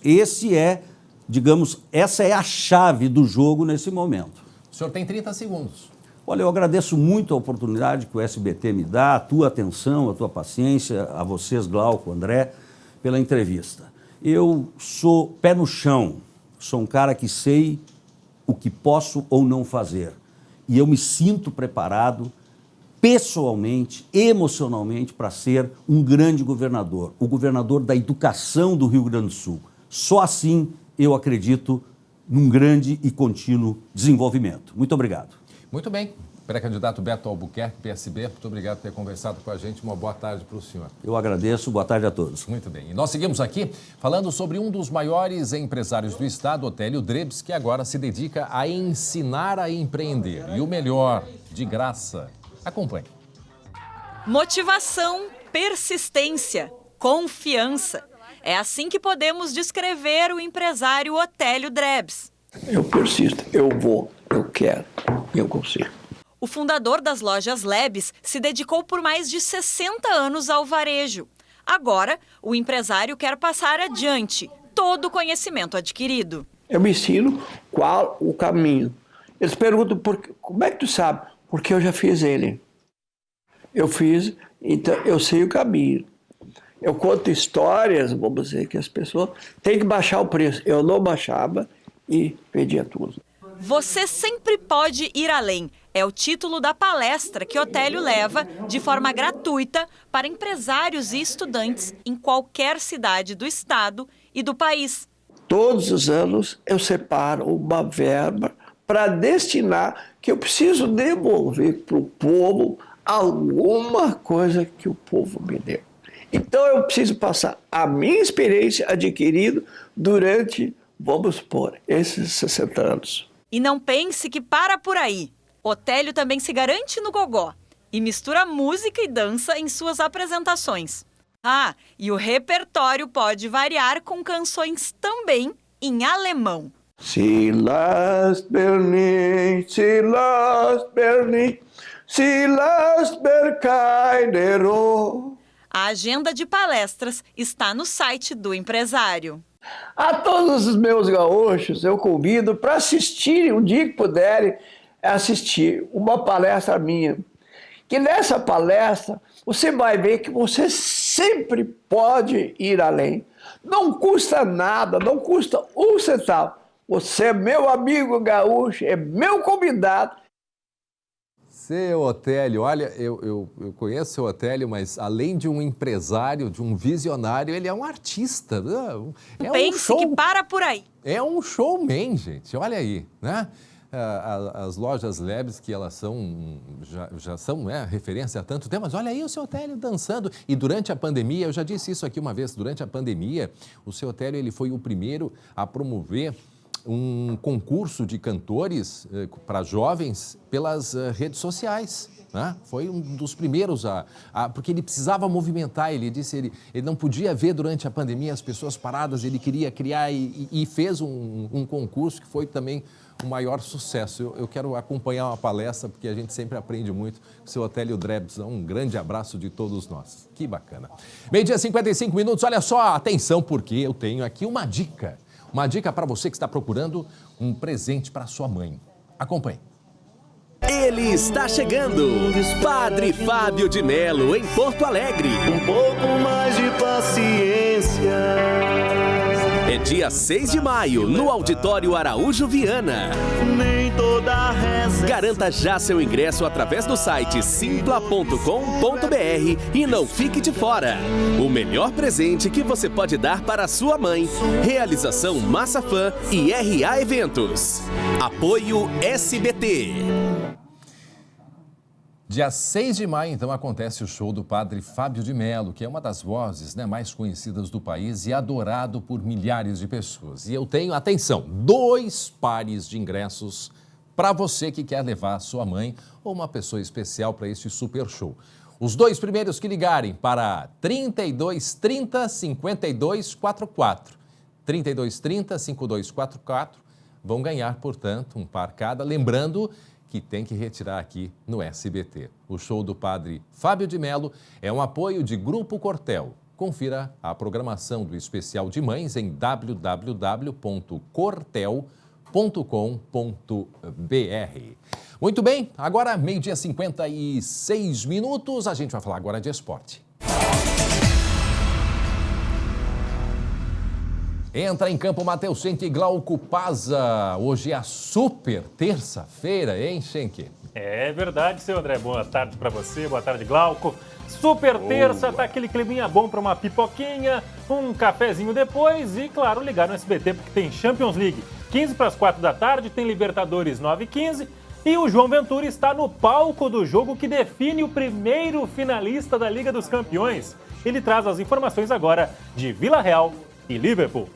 Essa é a chave do jogo nesse momento. O senhor tem 30 segundos. Olha, eu agradeço muito a oportunidade que o SBT me dá, a tua atenção, a tua paciência, a vocês, Glauco, André, pela entrevista. Eu sou pé no chão, sou um cara que sei o que posso ou não fazer. E eu me sinto preparado, pessoalmente, emocionalmente, para ser um grande governador, o governador da educação do Rio Grande do Sul. Só assim eu acredito num grande e contínuo desenvolvimento. Muito obrigado. Muito bem. Pré-candidato Beto Albuquerque, PSB, muito obrigado por ter conversado com a gente. Uma boa tarde para o senhor. Eu agradeço. Boa tarde a todos. Muito bem. E nós seguimos aqui falando sobre um dos maiores empresários do estado, Otélio Drebs, que agora se dedica a ensinar a empreender. E o melhor, de graça. Acompanhe. Motivação, persistência, confiança. É assim que podemos descrever o empresário Otélio Drebs. Eu persisto, eu vou, eu quero, eu consigo. O fundador das lojas Lebes se dedicou por mais de 60 anos ao varejo. Agora, o empresário quer passar adiante todo o conhecimento adquirido. Eu me ensino qual o caminho. Eles perguntam, como é que tu sabe? Porque eu já fiz ele. Eu fiz, então eu sei o caminho. Eu conto histórias, vamos dizer, que as pessoas têm que baixar o preço. Eu não baixava e pedia tudo. Você sempre pode ir além. É o título da palestra que Otélio leva de forma gratuita para empresários e estudantes em qualquer cidade do estado e do país. Todos os anos eu separo uma verba para destinar que eu preciso devolver para o povo alguma coisa que o povo me deu. Então eu preciso passar a minha experiência adquirida durante, vamos supor, esses 60 anos. E não pense que para por aí. Otélio também se garante no gogó e mistura música e dança em suas apresentações. Ah, e o repertório pode variar com canções também em alemão. Silas Berlin, Silas Berlin, Silas Berkaidero. A agenda de palestras está no site do empresário. A todos os meus gaúchos eu convido para assistirem, um dia que puderem, assistir uma palestra minha. Que nessa palestra você vai ver que você sempre pode ir além. Não custa nada, não custa um centavo. Você é meu amigo gaúcho, é meu convidado. Seu Otélio, olha, eu conheço o seu Otélio, mas além de um empresário, de um visionário, ele é um artista. Pense que para por aí. É um showman, gente, olha aí, né? As lojas Lebes, que elas são, já são referência há tanto tempo, mas olha aí o seu Otélio dançando. E durante a pandemia, eu já disse isso aqui uma vez, durante a pandemia, o seu Otélio ele foi o primeiro a promover um concurso de cantores para jovens pelas redes sociais. Né? Foi um dos primeiros porque ele precisava movimentar, ele disse, ele não podia ver durante a pandemia as pessoas paradas, ele queria criar e fez um concurso que foi também o maior sucesso. Eu quero acompanhar uma palestra, porque a gente sempre aprende muito com o seu Otélio Drebs. Um grande abraço de todos nós. Que bacana. 12h55, olha só, atenção, porque eu tenho aqui uma dica. Uma dica para você que está procurando um presente para sua mãe. Acompanhe. Ele está chegando, Padre Fábio de Melo, em Porto Alegre. Um pouco mais de paciência. É dia 6 de maio, no Auditório Araújo Viana. Garanta já seu ingresso através do site simpla.com.br e não fique de fora. O melhor presente que você pode dar para a sua mãe. Realização Massa Fã e RA Eventos. Apoio SBT. Dia 6 de maio, então, acontece o show do padre Fábio de Mello, que é uma das vozes mais conhecidas do país e adorado por milhares de pessoas. E eu tenho, atenção, 2 pares de ingressos para você que quer levar a sua mãe ou uma pessoa especial para este super show. Os 2 primeiros que ligarem para 3230 5244, 3230 5244, vão ganhar, portanto, um par cada. Lembrando que tem que retirar aqui no SBT. O show do padre Fábio de Mello é um apoio de Grupo Cortel. Confira a programação do especial de mães em www.cortel.com.br. Muito bem, agora 12h56, a gente vai falar agora de esporte. Entra em campo Matheus Schenck e Glauco Pazza. Hoje é a super terça-feira, hein, Schenck? É verdade, seu André. Boa tarde para você, boa tarde, Glauco. Super terça, tá aquele climinha bom para uma pipoquinha, um cafezinho depois e, claro, ligar no SBT porque tem Champions League 15 para as 4 da tarde, tem Libertadores 9h15 e o João Ventura está no palco do jogo que define o primeiro finalista da Liga dos Campeões. Ele traz as informações agora de Vila Real e Liverpool.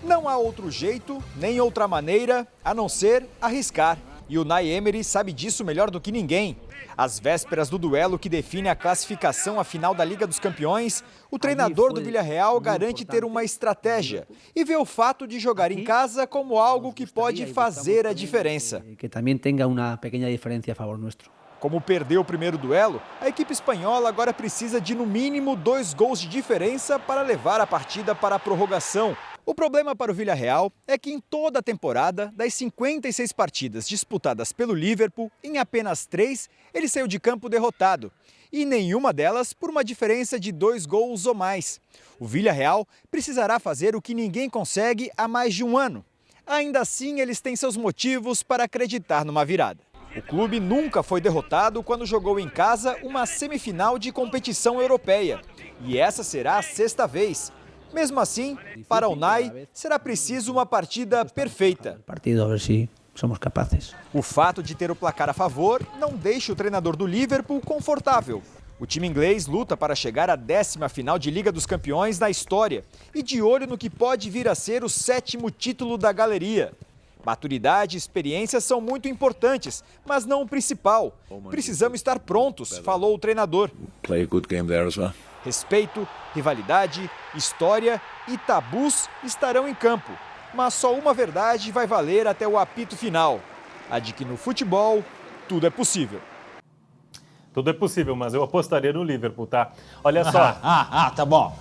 Não há outro jeito, nem outra maneira, a não ser arriscar. E o Unai Emery sabe disso melhor do que ninguém. Às vésperas do duelo que define a classificação à final da Liga dos Campeões, o treinador do Villarreal garante ter uma estratégia e vê o fato de jogar em casa como algo que pode fazer a diferença. Que também tenha uma pequena diferença a favor nosso. Como perdeu o primeiro duelo, a equipe espanhola agora precisa de no mínimo 2 gols de diferença para levar a partida para a prorrogação. O problema para o Villarreal é que em toda a temporada, das 56 partidas disputadas pelo Liverpool, em apenas 3, ele saiu de campo derrotado. E nenhuma delas por uma diferença de 2 gols ou mais. O Villarreal precisará fazer o que ninguém consegue há mais de um ano. Ainda assim, eles têm seus motivos para acreditar numa virada. O clube nunca foi derrotado quando jogou em casa uma semifinal de competição europeia. E essa será a 6ª vez. Mesmo assim, para o Unai, será preciso uma partida perfeita. Partido, a ver se somos capazes. O fato de ter o placar a favor não deixa o treinador do Liverpool confortável. O time inglês luta para chegar à 10ª final de Liga dos Campeões na história e de olho no que pode vir a ser o 7º título da galeria. Maturidade e experiência são muito importantes, mas não o principal. Precisamos estar prontos, falou o treinador. Play a good game there as well. Respeito, rivalidade, história e tabus estarão em campo. Mas só uma verdade vai valer até o apito final. A de que no futebol, tudo é possível. Tudo é possível, mas eu apostaria no Liverpool, tá? Olha só. Tá bom.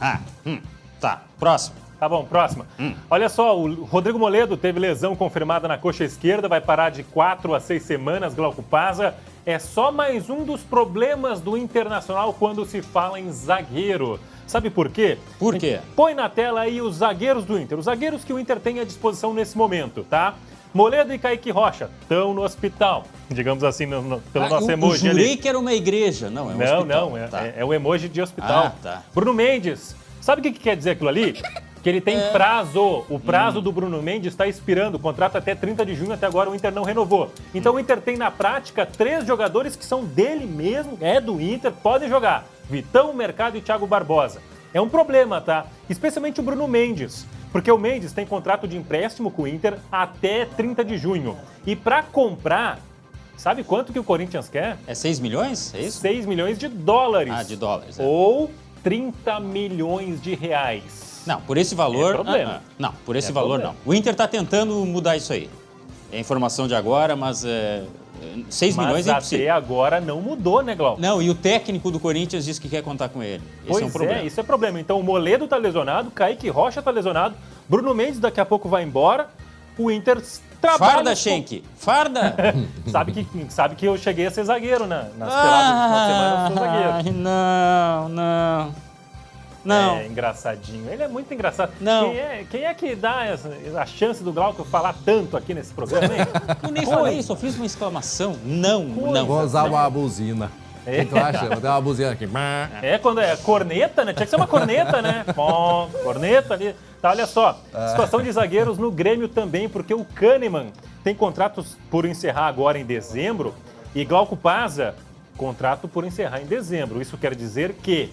Tá, próximo. Tá bom, próxima. Olha só, o Rodrigo Moledo teve lesão confirmada na coxa esquerda, vai parar de 4 a 6 semanas, Glauco Pazza. É só mais um dos problemas do Internacional quando se fala em zagueiro. Sabe por quê? Por quê? Põe na tela aí os zagueiros do Inter, os zagueiros que o Inter tem à disposição nesse momento, tá? Moledo e Kaique Rocha estão no hospital, digamos assim, pelo nosso emoji ali. Eu jurei que era uma igreja, não, é um hospital. É o emoji de hospital. Tá. Bruno Mendes, sabe o que quer dizer aquilo ali? Que ele tem prazo. O prazo do Bruno Mendes está expirando. O contrato até 30 de junho, até agora o Inter não renovou. Então o Inter tem na prática 3 jogadores que são dele mesmo, do Inter, podem jogar. Vitão, Mercado e Thiago Barbosa. É um problema, tá? Especialmente o Bruno Mendes. Porque o Mendes tem contrato de empréstimo com o Inter até 30 de junho. E para comprar, sabe quanto que o Corinthians quer? É 6 milhões? É isso? 6 milhões de dólares. De dólares. Ou 30 milhões de reais. Não, por esse valor... É problema. Não, por esse valor não. O Inter está tentando mudar isso aí. É informação de agora, mas 6 milhões é impossível. Mas até agora não mudou, né, Glauco? Não, e o técnico do Corinthians disse que quer contar com ele. Esse é um problema. Isso é problema. Então o Moledo está lesionado, Kaique Rocha está lesionado, Bruno Mendes daqui a pouco vai embora, o Inter trabalha... Farda, Schenck! Farda! sabe que eu cheguei a ser zagueiro, né? Nas peladas do final de semana eu sou zagueiro. Não. Não. É engraçadinho. Ele é muito engraçado. Não. Quem é que dá a chance do Glauco falar tanto aqui nesse programa, hein? Eu nem falei, só fiz uma exclamação. Não. Vou usar uma buzina. O que tu acha? Vou dar uma buzina aqui. Quando é corneta, né? Tinha que ser uma corneta, né? Bom, corneta ali. Tá, olha só. Situação de zagueiros no Grêmio também, porque o Kahneman tem contratos por encerrar agora em dezembro e Glauco Pazza, contrato por encerrar em dezembro. Isso quer dizer que,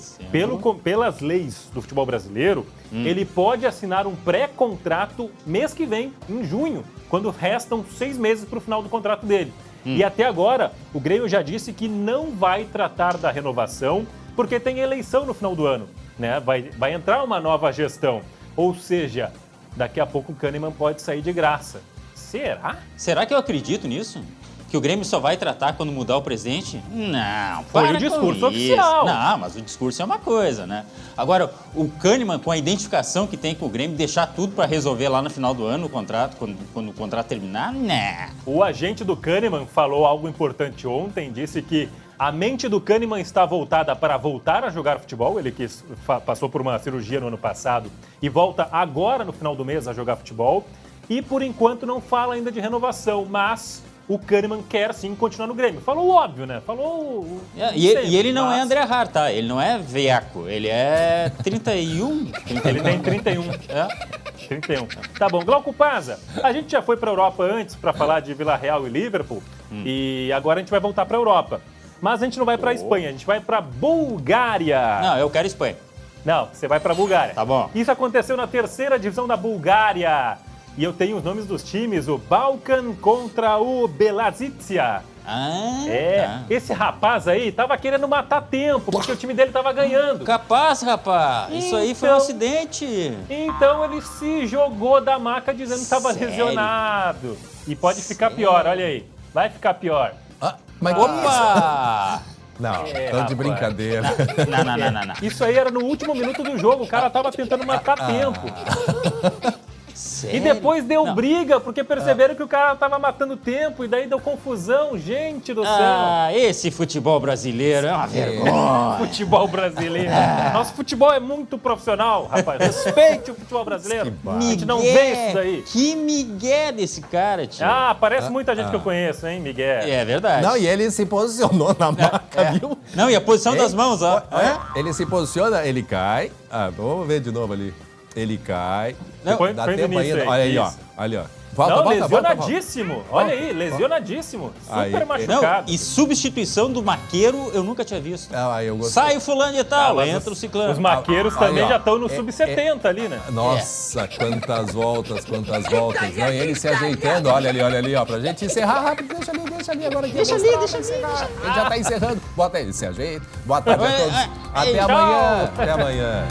pelas leis do futebol brasileiro, ele pode assinar um pré-contrato mês que vem, em junho, quando restam 6 meses para o final do contrato dele. E até agora, o Grêmio já disse que não vai tratar da renovação, porque tem eleição no final do ano, né? Vai entrar uma nova gestão. Ou seja, daqui a pouco o Kahneman pode sair de graça. Será? Será que eu acredito nisso? Que o Grêmio só vai tratar quando mudar o presidente? Não, foi o discurso oficial. Não, mas o discurso é uma coisa, né? Agora, o Kahneman, com a identificação que tem com o Grêmio, deixar tudo para resolver lá no final do ano o contrato, quando o contrato terminar, não. O agente do Kahneman falou algo importante ontem, disse que a mente do Kahneman está voltada para voltar a jogar futebol. Ele passou por uma cirurgia no ano passado e volta agora no final do mês a jogar futebol. E por enquanto não fala ainda de renovação, mas o Kahneman quer sim continuar no Grêmio. Falou óbvio, né? Falou. E ele não é André Hart, tá? Ele não é veaco. Ele é 31. Ele tem 31. 31. Tá bom. Glauco Pazza, a gente já foi para a Europa antes para falar de Vila Real e Liverpool. E agora a gente vai voltar para a Europa. Mas a gente não vai para a Espanha, a gente vai para a Bulgária. Não, eu quero Espanha. Não, você vai para a Bulgária. Tá bom. Isso aconteceu na 3ª divisão da Bulgária. E eu tenho os nomes dos times, o Balkan contra o Belazizia. Esse rapaz aí tava querendo matar tempo, porque o time dele tava ganhando. Capaz, rapaz. Isso aí foi um acidente. Então ele se jogou da maca dizendo que tava lesionado. E pode ficar pior, olha aí. Vai ficar pior. Opa! Não, tão de brincadeira. Não. Isso aí era no último minuto do jogo, o cara tava tentando matar tempo. Sério? E depois deu briga, porque perceberam que o cara tava matando tempo e daí deu confusão, gente do céu. Esse futebol brasileiro é uma vergonha. Futebol brasileiro. Nosso futebol é muito profissional, rapaz. Respeite o futebol brasileiro. A gente não vê isso daí. Que migué desse cara, tio. Parece muita gente que eu conheço, hein, Miguel? É verdade. Não, e ele se posicionou na maca, viu? Não, e a posição das mãos, ó. Ele se posiciona, ele cai. Vamos ver de novo ali. Ele cai. Dá tempo ainda. Olha aí, ó. Ali, ó. Volta, lesionadíssimo. Olha aí, lesionadíssimo. Super machucado. Não, e substituição do maqueiro eu nunca tinha visto. Sai o fulano e tal, entra o ciclano. Os maqueiros também já estão no sub-70 ali, né? Nossa, quantas voltas. Não, e ele se ajeitando, olha ali, ó, pra gente encerrar rápido. Deixa ali agora aqui. Deixa ali. Ele já tá encerrando. Bota ele, se ajeita. Boa tarde a todos. Até amanhã.